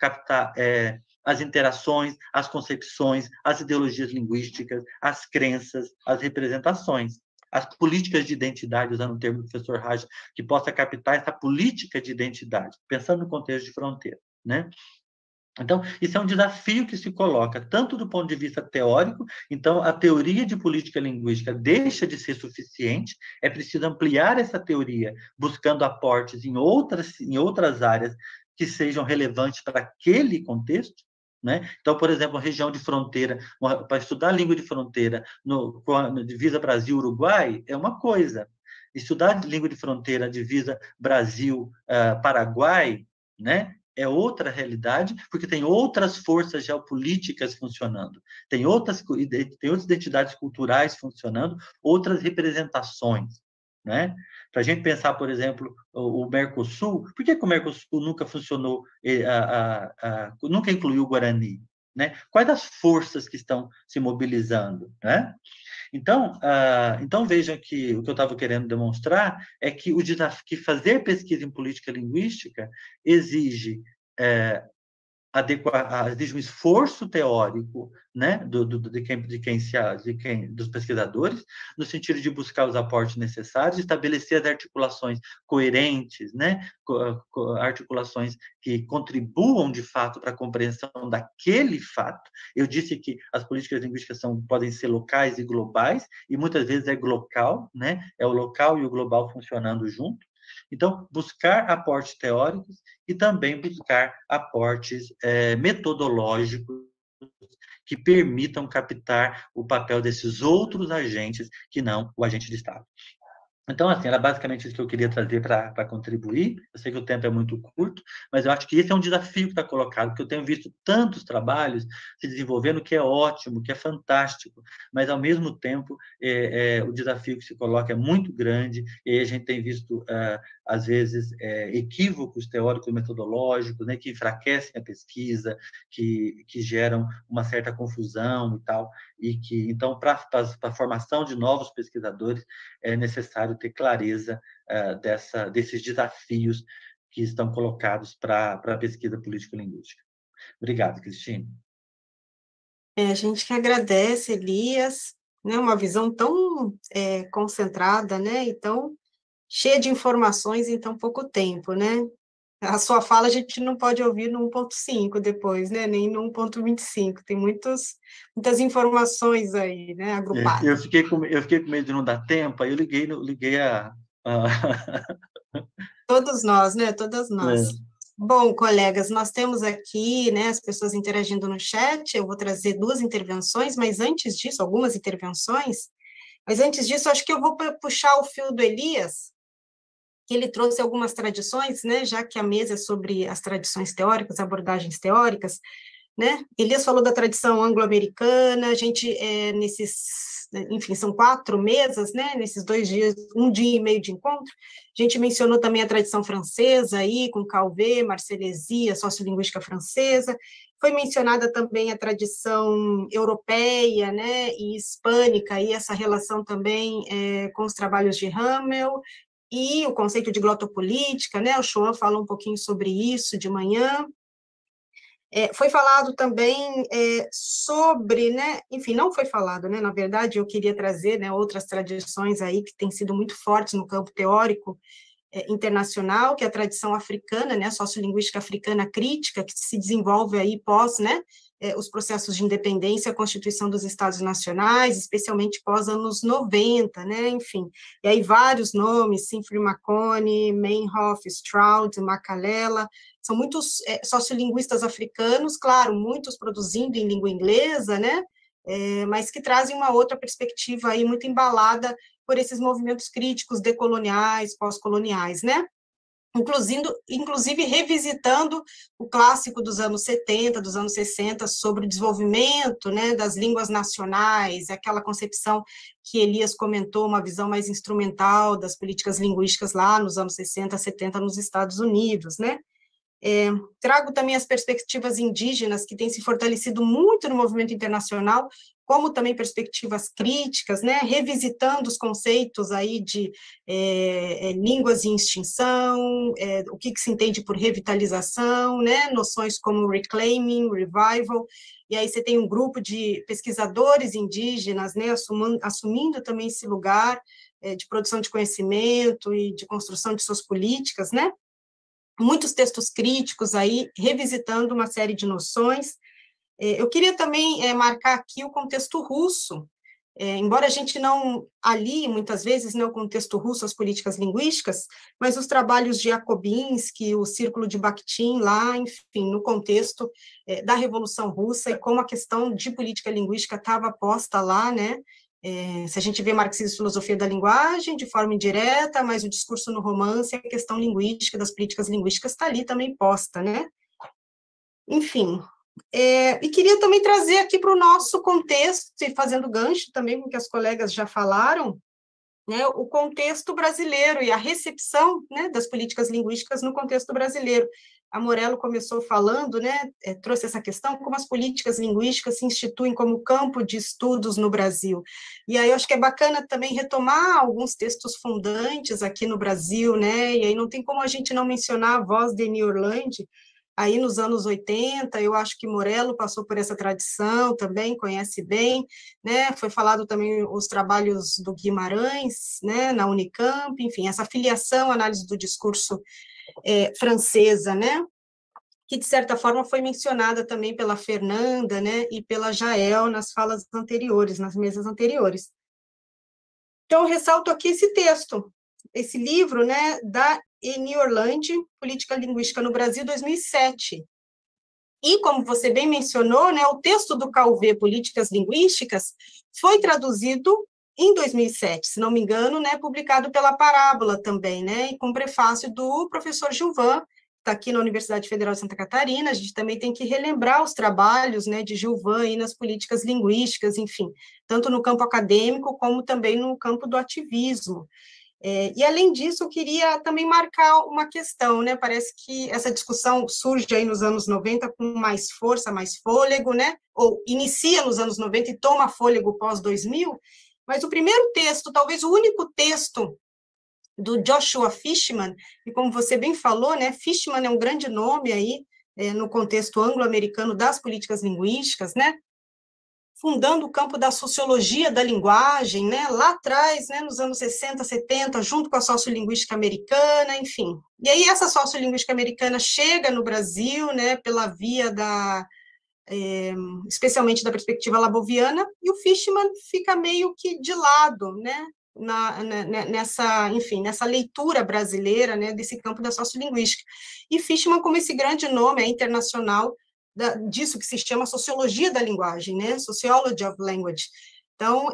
as interações, as concepções, as ideologias linguísticas, as crenças, as representações, as políticas de identidade, usando o termo do professor Raja, que possa captar essa política de identidade, pensando no contexto de fronteira, né? Então, isso é um desafio que se coloca, tanto do ponto de vista teórico, então a teoria de política linguística deixa de ser suficiente, é preciso ampliar essa teoria, buscando aportes em outras áreas que sejam relevantes para aquele contexto, né? Então, por exemplo, a região de fronteira, para estudar a língua de fronteira, divisa Brasil-Uruguai, é uma coisa. Estudar língua de fronteira, divisa Brasil-Paraguai, né? É outra realidade, porque tem outras forças geopolíticas funcionando, tem outras identidades culturais funcionando, outras representações, né? Para a gente pensar, por exemplo, o Mercosul, por que o Mercosul nunca funcionou, nunca incluiu o Guarani, né? Quais as forças que estão se mobilizando, né? Então, vejam que o que eu estava querendo demonstrar é que o desafio que fazer pesquisa em política linguística exige exige um esforço teórico, né, dos pesquisadores, no sentido de buscar os aportes necessários, estabelecer as articulações coerentes, né, articulações que contribuam de fato para a compreensão daquele fato. Eu disse que as políticas linguísticas podem ser locais e globais, e muitas vezes é local, né, é o local e o global funcionando junto. Então, buscar aportes teóricos e também buscar aportes metodológicos que permitam captar o papel desses outros agentes que não o agente de Estado. Então, assim, era basicamente isso que eu queria trazer para contribuir. Eu sei que o tempo é muito curto, mas eu acho que esse é um desafio que está colocado, porque eu tenho visto tantos trabalhos se desenvolvendo que é ótimo, que é fantástico, mas, ao mesmo tempo, o desafio que se coloca é muito grande, e a gente tem visto, às vezes, equívocos teóricos metodológicos, né, que enfraquecem a pesquisa, que geram uma certa confusão e tal, e que, então, para a formação de novos pesquisadores, é necessário ter clareza desses desafios que estão colocados para a pesquisa político-linguística. Obrigado, Cristine. A gente que agradece, Elias, né, uma visão tão concentrada, né, e tão cheia de informações em tão pouco tempo, né? A sua fala a gente não pode ouvir no 1.5 depois, né? Nem no 1.25. Tem muitas informações aí, né? Agrupadas. Eu fiquei com medo de não dar tempo, aí eu liguei a... Todos nós, né? Todas nós. Bom, colegas, nós temos aqui, né, as pessoas interagindo no chat. Eu vou trazer duas intervenções, mas antes disso, algumas intervenções. Mas antes disso, acho que eu vou puxar o fio do Elias, que ele trouxe algumas tradições, né, já que a mesa é sobre as tradições teóricas, abordagens teóricas, né? Elias falou da tradição anglo-americana, a gente, enfim, são 4 mesas, né, nesses 2 dias, 1 dia e meio de encontro. A gente mencionou também a tradição francesa, aí, com Calvet, Marsellési, a sociolinguística francesa. Foi mencionada também a tradição europeia, né, e hispânica, e essa relação também com os trabalhos de Hamel, e o conceito de glotopolítica, né, o João falou um pouquinho sobre isso de manhã. Foi falado também sobre, né, enfim, não foi falado, né, na verdade, eu queria trazer, né, outras tradições aí que têm sido muito fortes no campo teórico internacional, que é a tradição africana, né, a sociolinguística africana crítica, que se desenvolve aí pós, né, os processos de independência, a constituição dos Estados Nacionais, especialmente pós anos 90, né, enfim, e aí vários nomes, Sinfrey Makoni, Meinhof, Stroud, Makalela, são muitos sociolinguistas africanos, claro, muitos produzindo em língua inglesa, né, mas que trazem uma outra perspectiva aí muito embalada por esses movimentos críticos decoloniais, pós-coloniais, né? Inclusive revisitando o clássico dos anos 70, dos anos 60, sobre o desenvolvimento, né, das línguas nacionais, aquela concepção que Elias comentou, uma visão mais instrumental das políticas linguísticas lá nos anos 60, 70 nos Estados Unidos, né? Trago também as perspectivas indígenas, que têm se fortalecido muito no movimento internacional, como também perspectivas críticas, né, revisitando os conceitos aí de línguas em extinção, o que se entende por revitalização, né, noções como reclaiming, revival, e aí você tem um grupo de pesquisadores indígenas, né, assumindo também esse lugar de produção de conhecimento e de construção de suas políticas, né, muitos textos críticos aí, revisitando uma série de noções. Eu queria também marcar aqui o contexto russo, embora a gente não alie, muitas vezes, né, o contexto russo às políticas linguísticas, mas os trabalhos de Jakobinsky, o Círculo de Bakhtin, lá, enfim, no contexto da Revolução Russa, e como a questão de política linguística estava posta lá, né, se a gente vê Marxismo e Filosofia da Linguagem, de forma indireta, mas o discurso no romance, a questão linguística, das políticas linguísticas, está ali também posta, né? Enfim, e queria também trazer aqui para o nosso contexto, e fazendo gancho também com o que as colegas já falaram, né, o contexto brasileiro e a recepção, né, das políticas linguísticas no contexto brasileiro. A Morello começou falando, né, trouxe essa questão, como as políticas linguísticas se instituem como campo de estudos no Brasil. E aí eu acho que é bacana também retomar alguns textos fundantes aqui no Brasil, né, e aí não tem como a gente não mencionar a voz de Eni Orlandi, aí nos anos 80, eu acho que Morello passou por essa tradição também, conhece bem, né? Foi falado também os trabalhos do Guimarães, né, na Unicamp, enfim, essa filiação, análise do discurso francesa, né? Que, de certa forma, foi mencionada também pela Fernanda, né, e pela Jael nas falas anteriores, nas mesas anteriores. Então, eu ressalto aqui esse texto, esse livro, né, da Eni Orlandi, Política Linguística no Brasil, 2007. E, como você bem mencionou, né, o texto do Calvé, Políticas Linguísticas, foi traduzido em 2007, se não me engano, né, publicado pela Parábola também, né, e com prefácio do professor Gilvan, está aqui na Universidade Federal de Santa Catarina. A gente também tem que relembrar os trabalhos, né, de Gilvan aí nas políticas linguísticas, enfim, tanto no campo acadêmico como também no campo do ativismo. E, além disso, eu queria também marcar uma questão, né, parece que essa discussão surge aí nos anos 90 com mais força, mais fôlego, né, ou inicia nos anos 90 e toma fôlego pós-2000, mas o primeiro texto, talvez o único texto do Joshua Fishman, e como você bem falou, né, Fishman é um grande nome aí, no contexto anglo-americano das políticas linguísticas, né, fundando o campo da sociologia da linguagem, né, lá atrás, né, nos anos 60, 70, junto com a sociolinguística americana, enfim. E aí essa sociolinguística americana chega no Brasil, né, pela via especialmente da perspectiva laboviana, e o Fishman fica meio que de lado, né, nessa leitura brasileira, né, desse campo da sociolinguística. E Fishman, como esse grande nome internacional disso que se chama sociologia da linguagem, né, Sociology of Language. Então,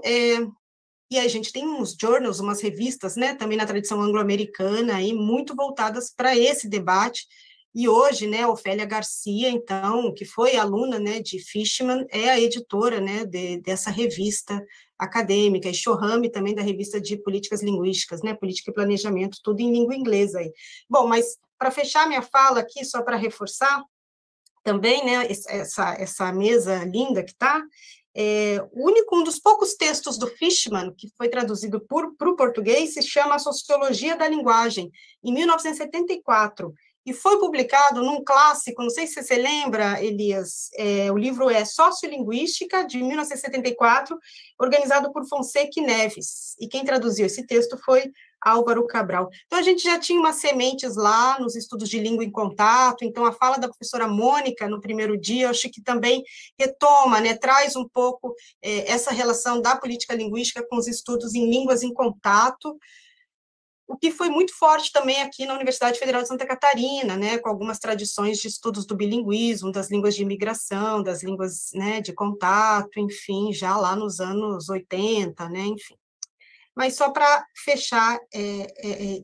e a gente tem uns journals, umas revistas, né, também na tradição anglo-americana, aí, muito voltadas para esse debate. E hoje, né, a Ofélia Garcia, então, que foi aluna, né, de Fishman, é a editora, né, dessa revista acadêmica, e Shohame também da revista de políticas linguísticas, né, política e planejamento, tudo em língua inglesa aí. Bom, mas para fechar minha fala aqui, só para reforçar também, né, essa mesa linda que está, um dos poucos textos do Fishman que foi traduzido para o português se chama Sociologia da Linguagem, em 1974, e foi publicado num clássico, não sei se você lembra, Elias, o livro é Sociolinguística, de 1974, organizado por Fonseca e Neves, e quem traduziu esse texto foi Álvaro Cabral. Então, a gente já tinha umas sementes lá nos estudos de língua em contato, então a fala da professora Mônica no primeiro dia, eu acho que também retoma, né, traz um pouco essa relação da política linguística com os estudos em línguas em contato, o que foi muito forte também aqui na Universidade Federal de Santa Catarina, né, com algumas tradições de estudos do bilinguismo, das línguas de imigração, das línguas, né, de contato, enfim, já lá nos anos 80, né, enfim. Mas só para fechar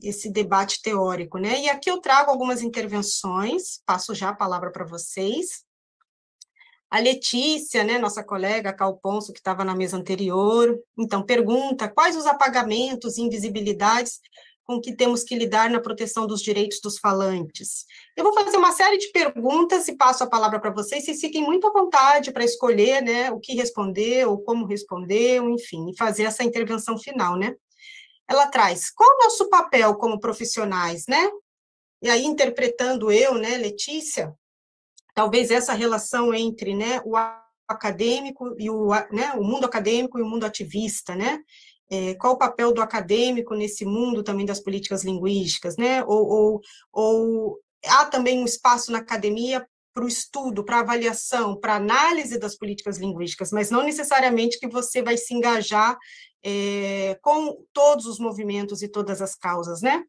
esse debate teórico, né, e aqui eu trago algumas intervenções, passo já a palavra para vocês. A Letícia, né, nossa colega, Cal Ponço, que estava na mesa anterior, então pergunta quais os apagamentos e invisibilidades com que temos que lidar na proteção dos direitos dos falantes. Eu vou fazer uma série de perguntas e passo a palavra para vocês, vocês fiquem muito à vontade para escolher, né, o que responder, ou como responder, enfim, e fazer essa intervenção final, né. Ela traz, qual o nosso papel como profissionais, né, e aí interpretando eu, né, Letícia, talvez essa relação entre, né, o acadêmico e o mundo acadêmico e o mundo ativista, né, qual o papel do acadêmico nesse mundo também das políticas linguísticas, né, ou há também um espaço na academia para o estudo, para avaliação, para análise das políticas linguísticas, mas não necessariamente que você vai se engajar com todos os movimentos e todas as causas, né.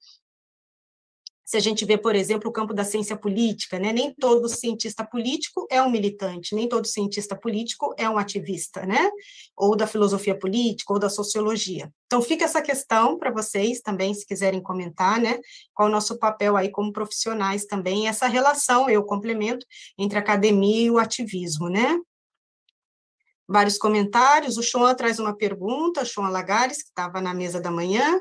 Se a gente vê, por exemplo, o campo da ciência política, né, nem todo cientista político é um militante, nem todo cientista político é um ativista, né, ou da filosofia política, ou da sociologia. Então, fica essa questão para vocês também, se quiserem comentar, né, qual o nosso papel aí como profissionais também, essa relação, eu complemento, entre a academia e o ativismo, né. Vários comentários, o João traz uma pergunta, o João Lagares, que estava na mesa da manhã,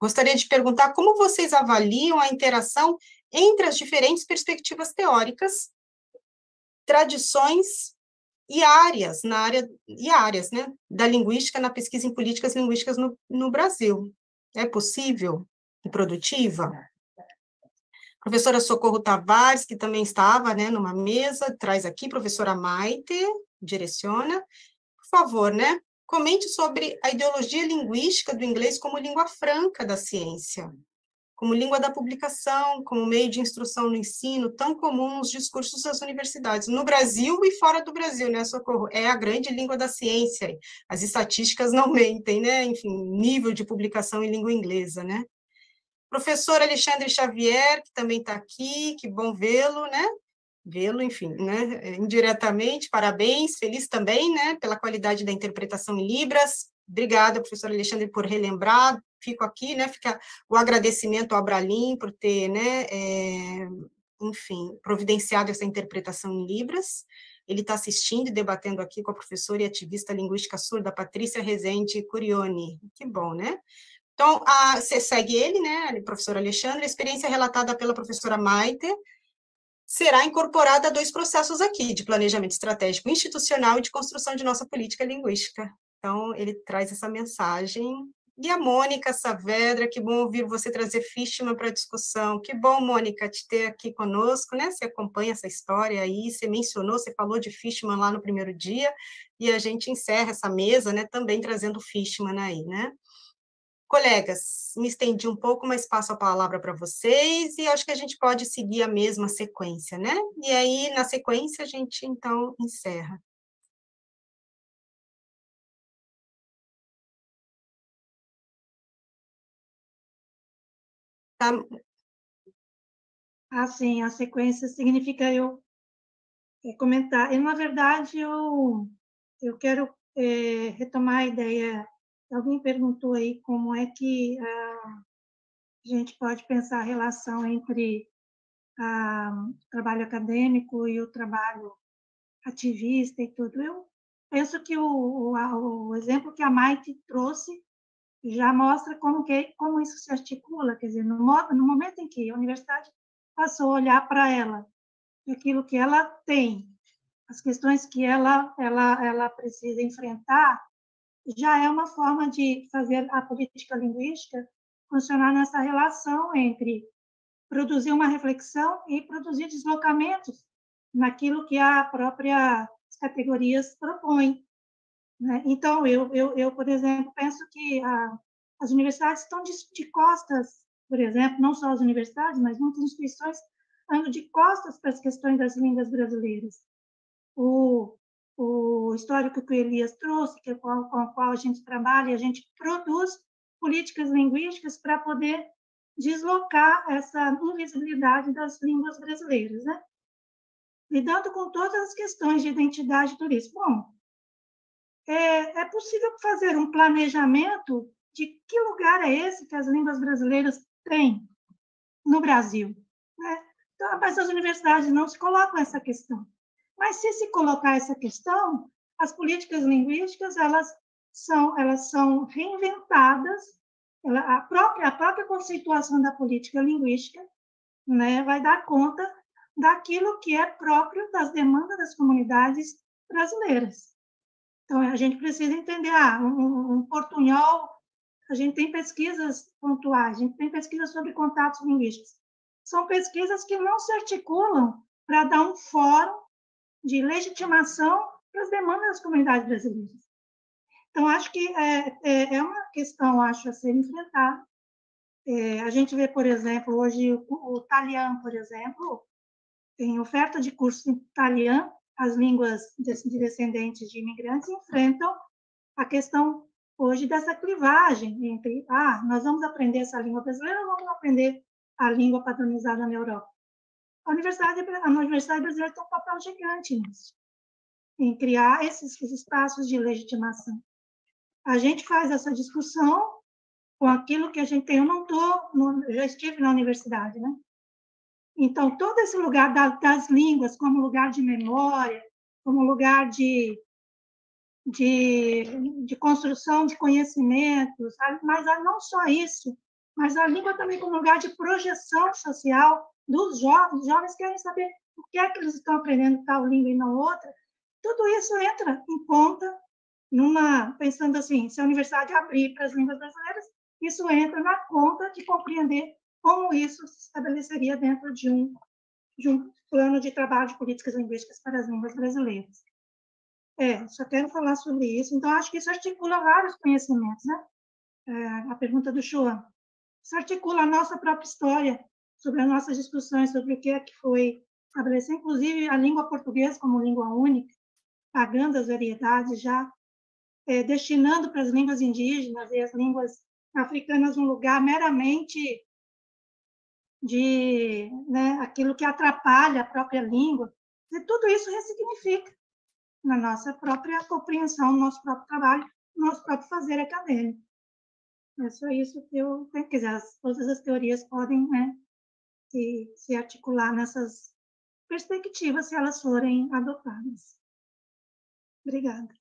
gostaria de perguntar como vocês avaliam a interação entre as diferentes perspectivas teóricas, tradições e áreas, né, da linguística na pesquisa em políticas linguísticas no Brasil. É possível e produtiva? Professora Socorro Tavares, que também estava, né, numa mesa, traz aqui, professora Maite, direciona. Por favor, né, comente sobre a ideologia linguística do inglês como língua franca da ciência, como língua da publicação, como meio de instrução no ensino, tão comum nos discursos das universidades, no Brasil e fora do Brasil, né, Socorro? É a grande língua da ciência, as estatísticas não mentem, né, enfim, nível de publicação em língua inglesa, né? Professor Alexandre Xavier, que também está aqui, que bom vê-lo, né? Vê-lo, enfim, né? Indiretamente, parabéns, feliz também, né? Pela qualidade da interpretação em Libras. Obrigada, professor Alexandre, por relembrar. Fico aqui, né? Fica o agradecimento ao Abralim por ter, né? Enfim, providenciado essa interpretação em Libras. Ele está assistindo e debatendo aqui com a professora e ativista linguística surda Patrícia Rezende Curioni. Que bom, né? Então, você segue ele, né, professor Alexandre, a experiência relatada pela professora Maite será incorporada a 2 processos aqui, de planejamento estratégico institucional e de construção de nossa política linguística. Então, ele traz essa mensagem. E a Mônica Saavedra, que bom ouvir você trazer Fishman para a discussão. Que bom, Mônica, te ter aqui conosco, né? Você acompanha essa história aí, você mencionou, você falou de Fishman lá no primeiro dia, e a gente encerra essa mesa, né, também trazendo Fishman aí, né? Colegas, me estendi um pouco, mas passo a palavra para vocês, e acho que a gente pode seguir a mesma sequência, né? E aí, na sequência, a gente, então, encerra. Tá? Assim, a sequência significa eu comentar. E, na verdade, eu quero retomar a ideia. Alguém perguntou aí como é que a gente pode pensar a relação entre o trabalho acadêmico e o trabalho ativista e tudo. Eu penso que o exemplo que a Maite trouxe já mostra como isso se articula, quer dizer, no momento em que a universidade passou a olhar para ela, aquilo que ela tem, as questões que ela precisa enfrentar, já é uma forma de fazer a política linguística funcionar nessa relação entre produzir uma reflexão e produzir deslocamentos naquilo que a própria categorias propõem, né? Então, eu, por exemplo, penso que as universidades estão de costas, por exemplo, não só as universidades, mas muitas instituições andam de costas para as questões das línguas brasileiras. O histórico que o Elias trouxe, que é com o qual a gente trabalha, a gente produz políticas linguísticas para poder deslocar essa invisibilidade das línguas brasileiras, né? Lidando com todas as questões de identidade turística. Bom, é possível fazer um planejamento de que lugar é esse que as línguas brasileiras têm no Brasil, né? Então, mas as universidades não se colocam essa questão. Mas se colocar essa questão, as políticas linguísticas elas são reinventadas. A própria conceituação da política linguística, né, vai dar conta daquilo que é próprio das demandas das comunidades brasileiras. Então, a gente precisa entender, um portunhol, a gente tem pesquisas pontuais, a gente tem pesquisas sobre contatos linguísticos. São pesquisas que não se articulam para dar um fórum de legitimação para as demandas das comunidades brasileiras. Então, acho que é uma questão, acho, a ser enfrentada. A gente vê, por exemplo, hoje o italiano, por exemplo, tem oferta de curso em italiano, as línguas de descendentes de imigrantes enfrentam a questão hoje dessa clivagem entre, nós vamos aprender essa língua brasileira ou vamos aprender a língua padronizada na Europa? A Universidade Brasileira tem um papel gigante nisso, em criar esses espaços de legitimação. A gente faz essa discussão com aquilo que a gente tem. Eu já estive na universidade, né? Então, todo esse lugar das línguas como lugar de memória, como lugar de construção de conhecimentos, mas não só isso, mas a língua também como lugar de projeção social dos jovens. Os jovens querem saber o que é que eles estão aprendendo tal língua e não outra. Tudo isso entra em conta, pensando assim, se a universidade abrir para as línguas brasileiras, isso entra na conta de compreender como isso se estabeleceria dentro de um plano de trabalho de políticas linguísticas para as línguas brasileiras. Só quero falar sobre isso. Então, acho que isso articula vários conhecimentos, né? A pergunta do João. Isso articula a nossa própria história, sobre as nossas discussões, sobre o que é que foi estabelecer, inclusive a língua portuguesa como língua única, pagando as variedades já, destinando para as línguas indígenas e as línguas africanas um lugar meramente de, né, aquilo que atrapalha a própria língua. E tudo isso ressignifica na nossa própria compreensão, no nosso próprio trabalho, no nosso próprio fazer acadêmico. É só isso que eu tenho que dizer. Todas as teorias podem, né, se articular nessas perspectivas se elas forem adotadas. Obrigada.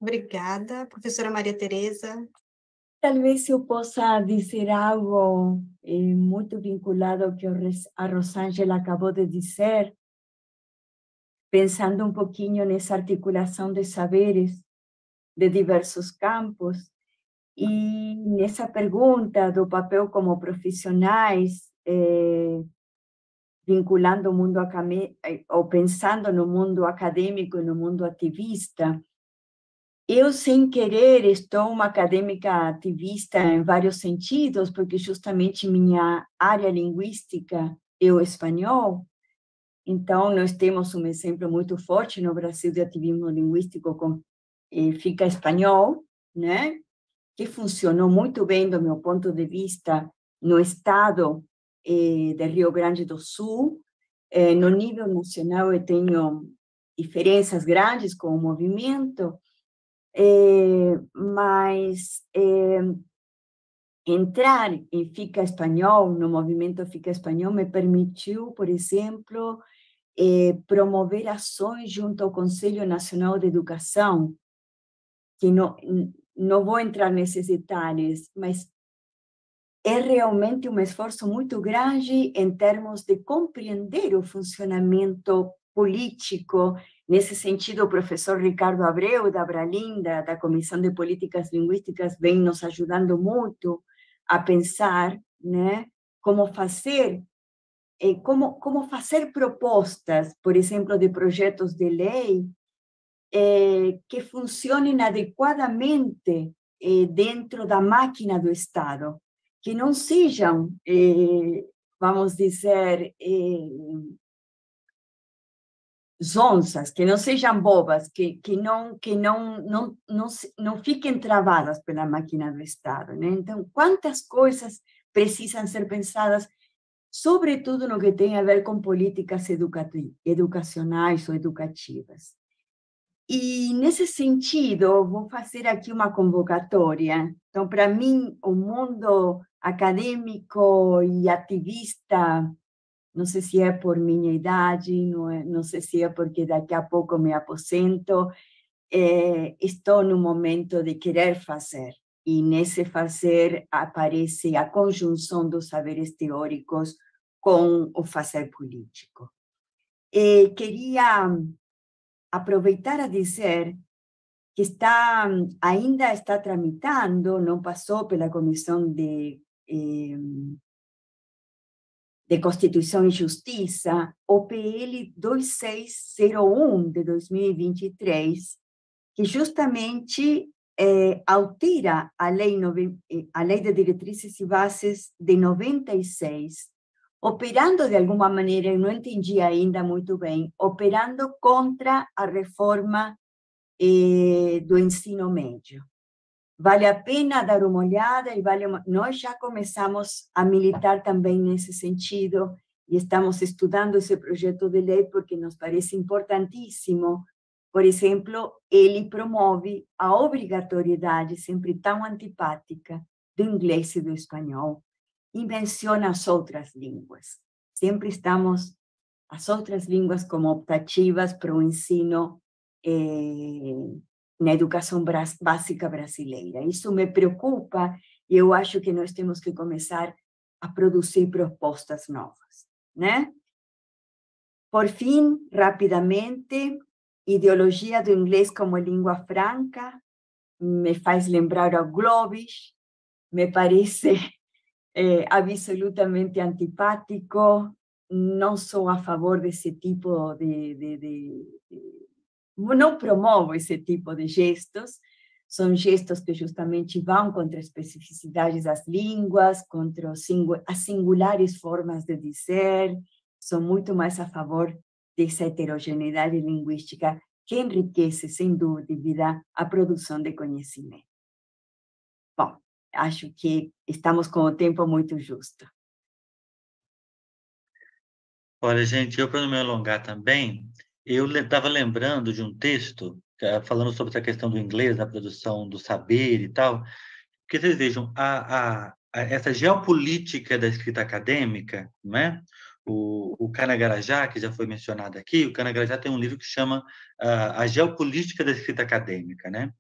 Obrigada, professora Maria Tereza. Talvez eu possa dizer algo muito vinculado ao que a Rosângela acabou de dizer, pensando um pouquinho nessa articulação de saberes de diversos campos, e nessa pergunta do papel como profissionais, vinculando o mundo acadêmico, ou pensando no mundo acadêmico e no mundo ativista. Eu, sem querer, estou uma acadêmica ativista em vários sentidos, porque justamente minha área linguística é o espanhol. Então, nós temos um exemplo muito forte no Brasil de ativismo linguístico com Fica Espanhol, né? Que funcionou muito bem, do meu ponto de vista, no estado de Rio Grande do Sul. No nível nacional, eu tenho diferenças grandes com o movimento, mas entrar em Fica Espanhol, no movimento Fica Espanhol, me permitiu, por exemplo, promover ações junto ao Conselho Nacional de Educação, que não vou entrar nesses detalhes, mas é realmente um esforço muito grande em termos de compreender o funcionamento político. Nesse sentido, o professor Ricardo Abreu, da Bralinda, da Comissão de Políticas Linguísticas, vem nos ajudando muito a pensar, né, como fazer propostas, por exemplo, de projetos de lei que funcionem adequadamente dentro da máquina do Estado, que não sejam, vamos dizer, zonzas, que não sejam bobas, que não fiquem travadas pela máquina do Estado, né? Então, quantas coisas precisam ser pensadas, sobretudo no que tem a ver com políticas educacionais ou educativas. E, nesse sentido, vou fazer aqui uma convocatória. Então, para mim, o mundo acadêmico e ativista, não sei se é por minha idade, não sei se é porque daqui a pouco me aposento, estou no momento de querer fazer. E nesse fazer aparece a conjunção dos saberes teóricos com o fazer político. Queria aproveitar a dizer que ainda está tramitando, não passou pela Comissão de Constituição e Justiça, o PL 2601 de 2023, que justamente altera a Lei de Diretrizes e Bases de 96, operando de alguma maneira, eu não entendi ainda muito bem, operando contra a reforma do ensino médio. Vale a pena dar uma olhada e nós já começamos a militar também nesse sentido e estamos estudando esse projeto de lei porque nos parece importantíssimo. Por exemplo, ele promove a obrigatoriedade, sempre tão antipática, do inglês e do espanhol, e menciona as outras línguas. Sempre estamos as outras línguas como optativas para o ensino na educação básica brasileira. Isso me preocupa e eu acho que nós temos que começar a produzir propostas novas, né? Por fim, rapidamente, ideologia do inglês como língua franca me faz lembrar ao Globis, me parece absolutamente antipático, não sou a favor desse tipo não promovo esse tipo de gestos, são gestos que justamente vão contra as especificidades das línguas, contra as singulares formas de dizer, sou muito mais a favor dessa heterogeneidade linguística que enriquece, sem dúvida, a produção de conhecimento. Bom, acho que estamos com o tempo muito justo. Olha, gente, eu para não me alongar também, eu estava lembrando de um texto falando sobre essa questão do inglês, da produção do saber e tal, porque vocês vejam, essa geopolítica da escrita acadêmica, né? O Canagarajá, que já foi mencionado aqui, o Canagarajá tem um livro que chama A Geopolítica da Escrita Acadêmica, né?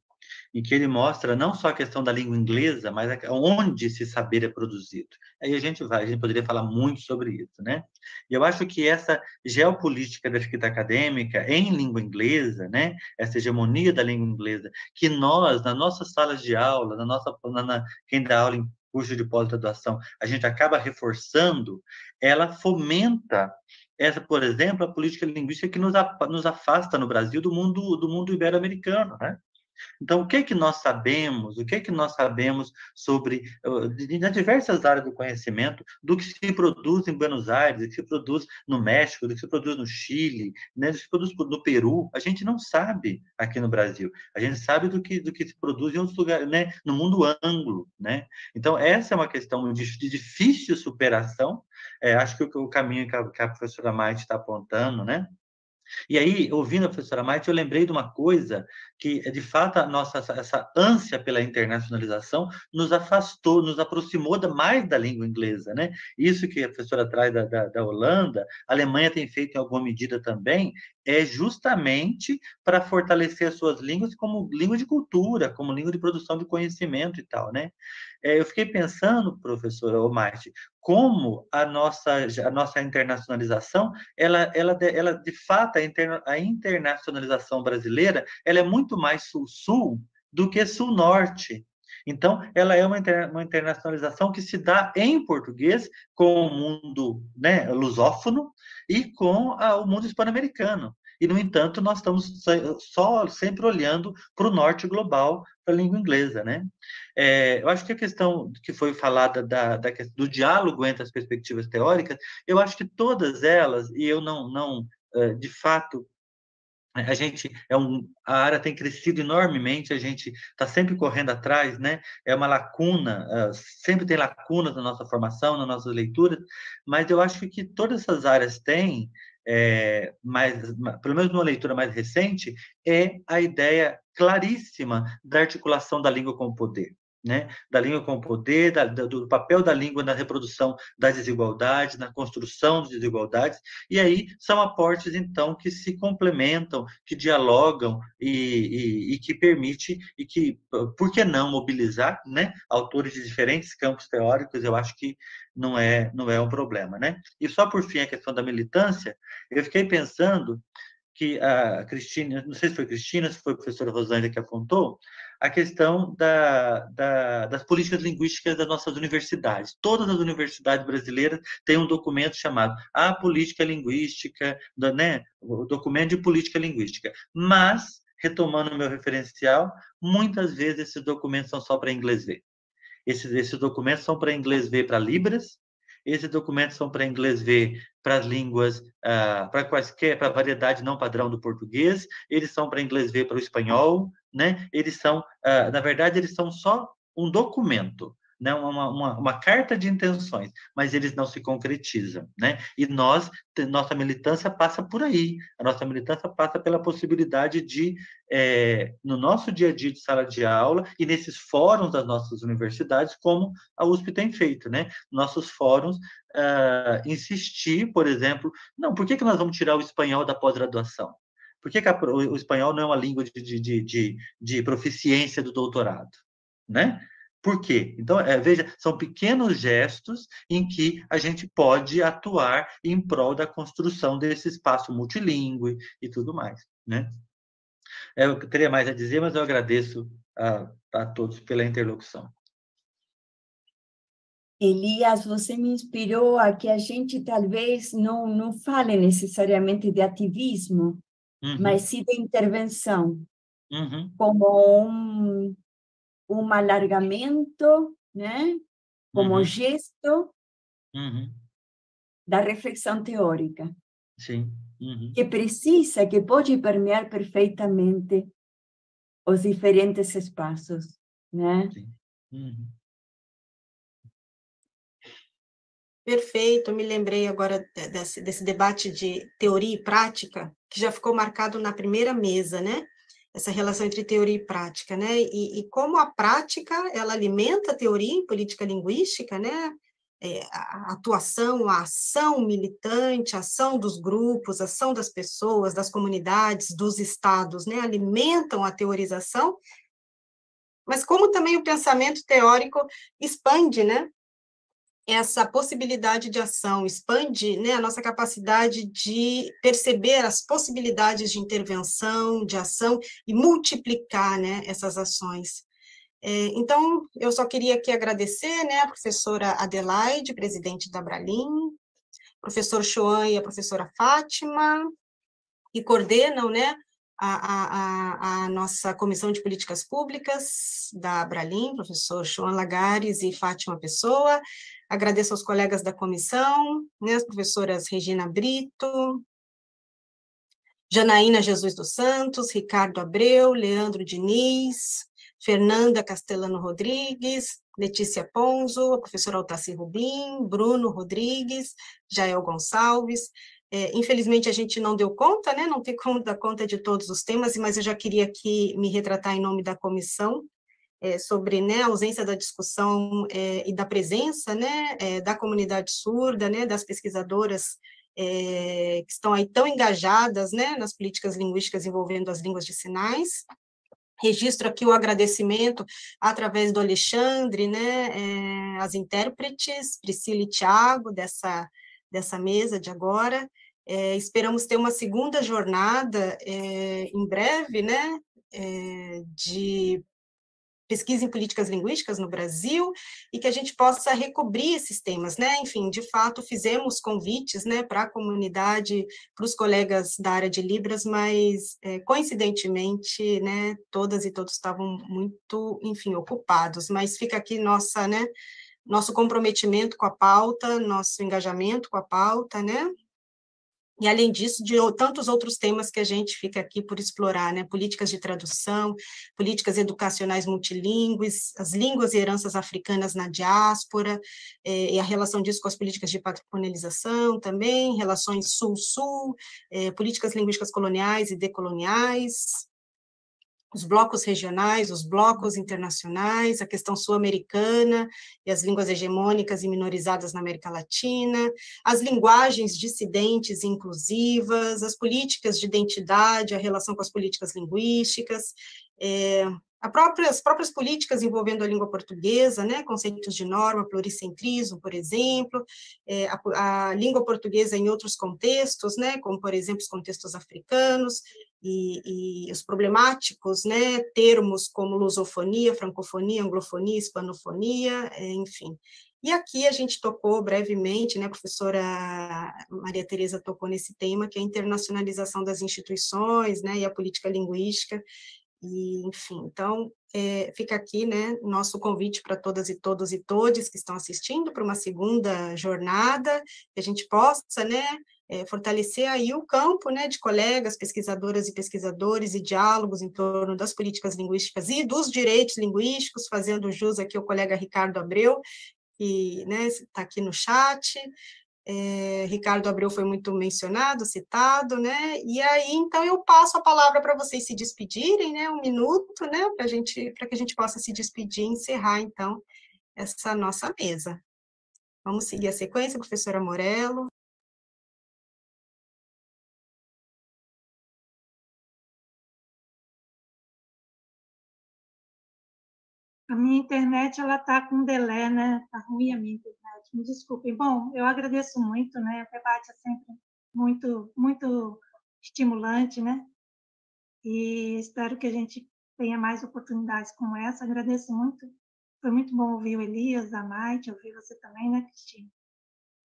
Em que ele mostra não só a questão da língua inglesa, mas onde esse saber é produzido. Aí a gente poderia falar muito sobre isso, né? E eu acho que essa geopolítica da escrita acadêmica em língua inglesa, né? Essa hegemonia da língua inglesa, que nós, nas nossas salas de aula, quem dá aula em curso de pós-graduação, a gente acaba reforçando, ela fomenta essa, por exemplo, a política linguística que nos afasta no Brasil do mundo ibero-americano, né? Então, o que é que nós sabemos? O que é que nós sabemos sobre, nas diversas áreas do conhecimento, do que se produz em Buenos Aires, do que se produz no México, do que se produz no Chile, né, do que se produz no Peru? A gente não sabe aqui no Brasil. A gente sabe do que se produz em outros lugares, né, no mundo anglo, né? Então, essa é uma questão de difícil superação. Acho que o caminho que a professora Maite está apontando, né? E aí, ouvindo a professora Maite, eu lembrei de uma coisa que, de fato, essa ânsia pela internacionalização nos afastou, nos aproximou mais da língua inglesa, né? Isso que a professora traz da Holanda, a Alemanha tem feito em alguma medida também, é justamente para fortalecer as suas línguas como língua de cultura, como língua de produção de conhecimento e tal, né? Eu fiquei pensando, professora Maite, como a nossa internacionalização, ela de fato, a internacionalização brasileira, ela é muito mais sul-sul do que sul-norte. Então, ela é uma internacionalização que se dá em português com o mundo, né, lusófono e com o mundo hispano-americano. E, no entanto, nós estamos sempre olhando para o norte global, para a língua inglesa, né? Eu acho que a questão que foi falada do diálogo entre as perspectivas teóricas, eu acho que todas elas, e eu não de fato, a área tem crescido enormemente, a gente está sempre correndo atrás, né? É uma lacuna, sempre tem lacunas na nossa formação, nas nossas leituras, mas eu acho que todas essas áreas têm, pelo menos numa leitura mais recente, é a ideia claríssima da articulação da língua com o poder. Né? Da língua com o poder, do papel da língua na reprodução das desigualdades, na construção das desigualdades, e aí são aportes, então, que se complementam, que dialogam e que permite, e que, por que não mobilizar, né? Autores de diferentes campos teóricos, eu acho que não é um problema, né? E só por fim a questão da militância, eu fiquei pensando que a Cristina, não sei se foi Cristina, se foi a professora Rosângela que apontou, a questão das políticas linguísticas das nossas universidades. Todas as universidades brasileiras têm um documento chamado A Política Linguística, né? O documento de política linguística. Mas, retomando o meu referencial, muitas vezes esses documentos são só para inglês ver. Esses documentos são para inglês ver para Libras, esses documentos são para inglês ver para as línguas, para a variedade não padrão do português, eles são para inglês ver para o espanhol, né? Eles são, na verdade, eles são só um documento, né? Uma carta de intenções, mas eles não se concretizam, né? E nossa militância passa por aí, a nossa militância passa pela possibilidade de, no nosso dia a dia de sala de aula e nesses fóruns das nossas universidades, como a USP tem feito, né? Nossos fóruns, insistir, por exemplo, não, por que nós vamos tirar o espanhol da pós-graduação? Por que o espanhol não é uma língua de proficiência do doutorado, né? Por quê? Então, veja, são pequenos gestos em que a gente pode atuar em prol da construção desse espaço multilingüe e tudo mais, né? Eu teria mais a dizer, mas eu agradeço a todos pela interlocução. Elias, você me inspirou a que a gente talvez não fale necessariamente de ativismo, mas sim de intervenção, como um alargamento, né? Como gesto da reflexão teórica. Sim. Que pode permear perfeitamente os diferentes espaços, né? Sim. Perfeito, me lembrei agora desse debate de teoria e prática, que já ficou marcado na primeira mesa, né? Essa relação entre teoria e prática, né? E como a prática, ela alimenta a teoria em política linguística, né? A atuação, a ação militante, a ação dos grupos, a ação das pessoas, das comunidades, dos estados, né? Alimentam a teorização, mas como também o pensamento teórico expande, né? Essa possibilidade de ação, expande, né, a nossa capacidade de perceber as possibilidades de intervenção, de ação, e multiplicar, né, essas ações. Então, eu só queria aqui agradecer, né, a professora Adelaide, presidente da Abralim, professor Choan e a professora Fátima, que coordenam, né, a nossa Comissão de Políticas Públicas da Abralim, professor Choan Lagares e Fátima Pessoa. Agradeço aos colegas da comissão, né, as professoras Regina Brito, Janaína Jesus dos Santos, Ricardo Abreu, Leandro Diniz, Fernanda Castellano Rodrigues, Letícia Ponzo, a professora Altaci Rubim, Bruno Rodrigues, Jael Gonçalves. Infelizmente, a gente não deu conta, né? Não tem como dar conta de todos os temas, mas eu já queria aqui me retratar em nome da comissão, sobre, né, a ausência da discussão e da presença, né, da comunidade surda, né, das pesquisadoras que estão aí tão engajadas, né, nas políticas linguísticas envolvendo as línguas de sinais. Registro aqui o agradecimento através do Alexandre, né, as intérpretes, Priscila e Tiago, dessa mesa de agora. Esperamos ter uma segunda jornada em breve, né, de pesquisa em políticas linguísticas no Brasil, e que a gente possa recobrir esses temas, né? Enfim, de fato, fizemos convites, né, para a comunidade, para os colegas da área de Libras, mas, coincidentemente, né, todas e todos estavam muito, enfim, ocupados, mas fica aqui nosso comprometimento com a pauta, nosso engajamento com a pauta, né? E, além disso, de tantos outros temas que a gente fica aqui por explorar, né? Políticas de tradução, políticas educacionais multilingües, as línguas e heranças africanas na diáspora, e a relação disso com as políticas de patrimonialização também, relações sul-sul, políticas linguísticas coloniais e decoloniais, os blocos regionais, os blocos internacionais, a questão sul-americana e as línguas hegemônicas e minorizadas na América Latina, as linguagens dissidentes e inclusivas, as políticas de identidade, a relação com as políticas linguísticas, as próprias políticas envolvendo a língua portuguesa, né, conceitos de norma, pluricentrismo, por exemplo, a língua portuguesa em outros contextos, né, como, por exemplo, os contextos africanos, e os problemáticos, né, termos como lusofonia, francofonia, anglofonia, hispanofonia, enfim. E aqui a gente tocou brevemente, né, a professora Maria Tereza tocou nesse tema, que é a internacionalização das instituições, né, e a política linguística, e, enfim, então, fica aqui, né, nosso convite para todas e todos e todes que estão assistindo para uma segunda jornada, que a gente possa, né, fortalecer aí o campo, né, de colegas, pesquisadoras e pesquisadores e diálogos em torno das políticas linguísticas e dos direitos linguísticos, fazendo jus aqui ao colega Ricardo Abreu, que, né, está aqui no chat. Ricardo Abreu foi muito mencionado, citado, né, e aí, então, eu passo a palavra para vocês se despedirem, né, 1 minuto, né, para que a gente possa se despedir e encerrar, então, essa nossa mesa. Vamos seguir a sequência, professora Morello. A minha internet, ela está com delay, né? Está ruim a minha internet, me desculpem. Bom, eu agradeço muito, né? O debate é sempre muito, muito estimulante, né? e espero que a gente tenha mais oportunidades como essa. Agradeço muito, foi muito bom ouvir o Elias, a Maite, ouvir você também, né, Cristina?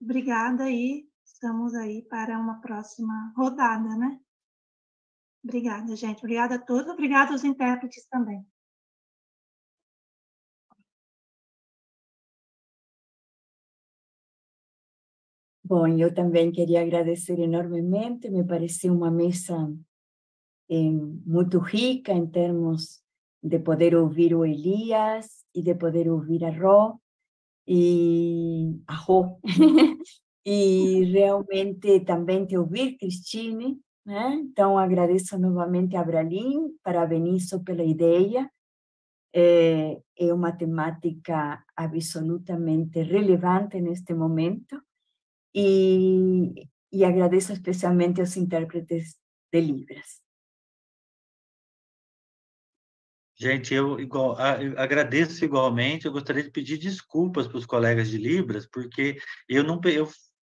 Obrigada e estamos aí para uma próxima rodada, né? Obrigada, gente. Obrigada a todos. Obrigada aos intérpretes também. Bom, eu também queria agradecer enormemente, me pareceu uma mesa muito rica em termos de poder ouvir o Elias e de poder ouvir a Rô, e realmente também te ouvir, Cristine, né? Então, agradeço novamente a Abralim, parabenizo pela ideia, é uma temática absolutamente relevante neste momento, e agradeço especialmente aos intérpretes de Libras. Gente, eu agradeço igualmente. Eu gostaria de pedir desculpas para os colegas de Libras, porque eu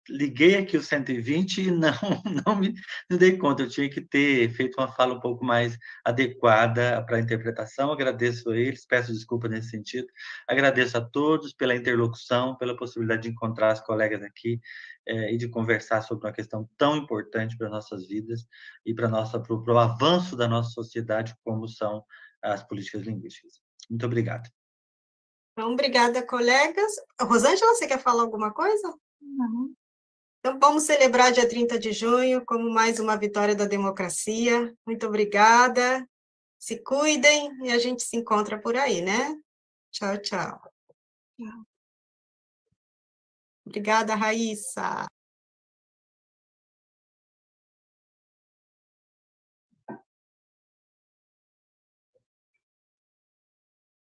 liguei aqui o 120 e não me dei conta. Eu tinha que ter feito uma fala um pouco mais adequada para a interpretação. Agradeço a eles, peço desculpa nesse sentido. Agradeço a todos pela interlocução, pela possibilidade de encontrar as colegas aqui e de conversar sobre uma questão tão importante para nossas vidas e para o avanço da nossa sociedade, como são as políticas linguísticas. Muito obrigado. Então, obrigada, colegas. Rosângela, você quer falar alguma coisa? Não. Então, vamos celebrar dia 30 de junho como mais uma vitória da democracia. Muito obrigada. Se cuidem e a gente se encontra por aí, né? Tchau, tchau. Tchau. Obrigada, Raíssa.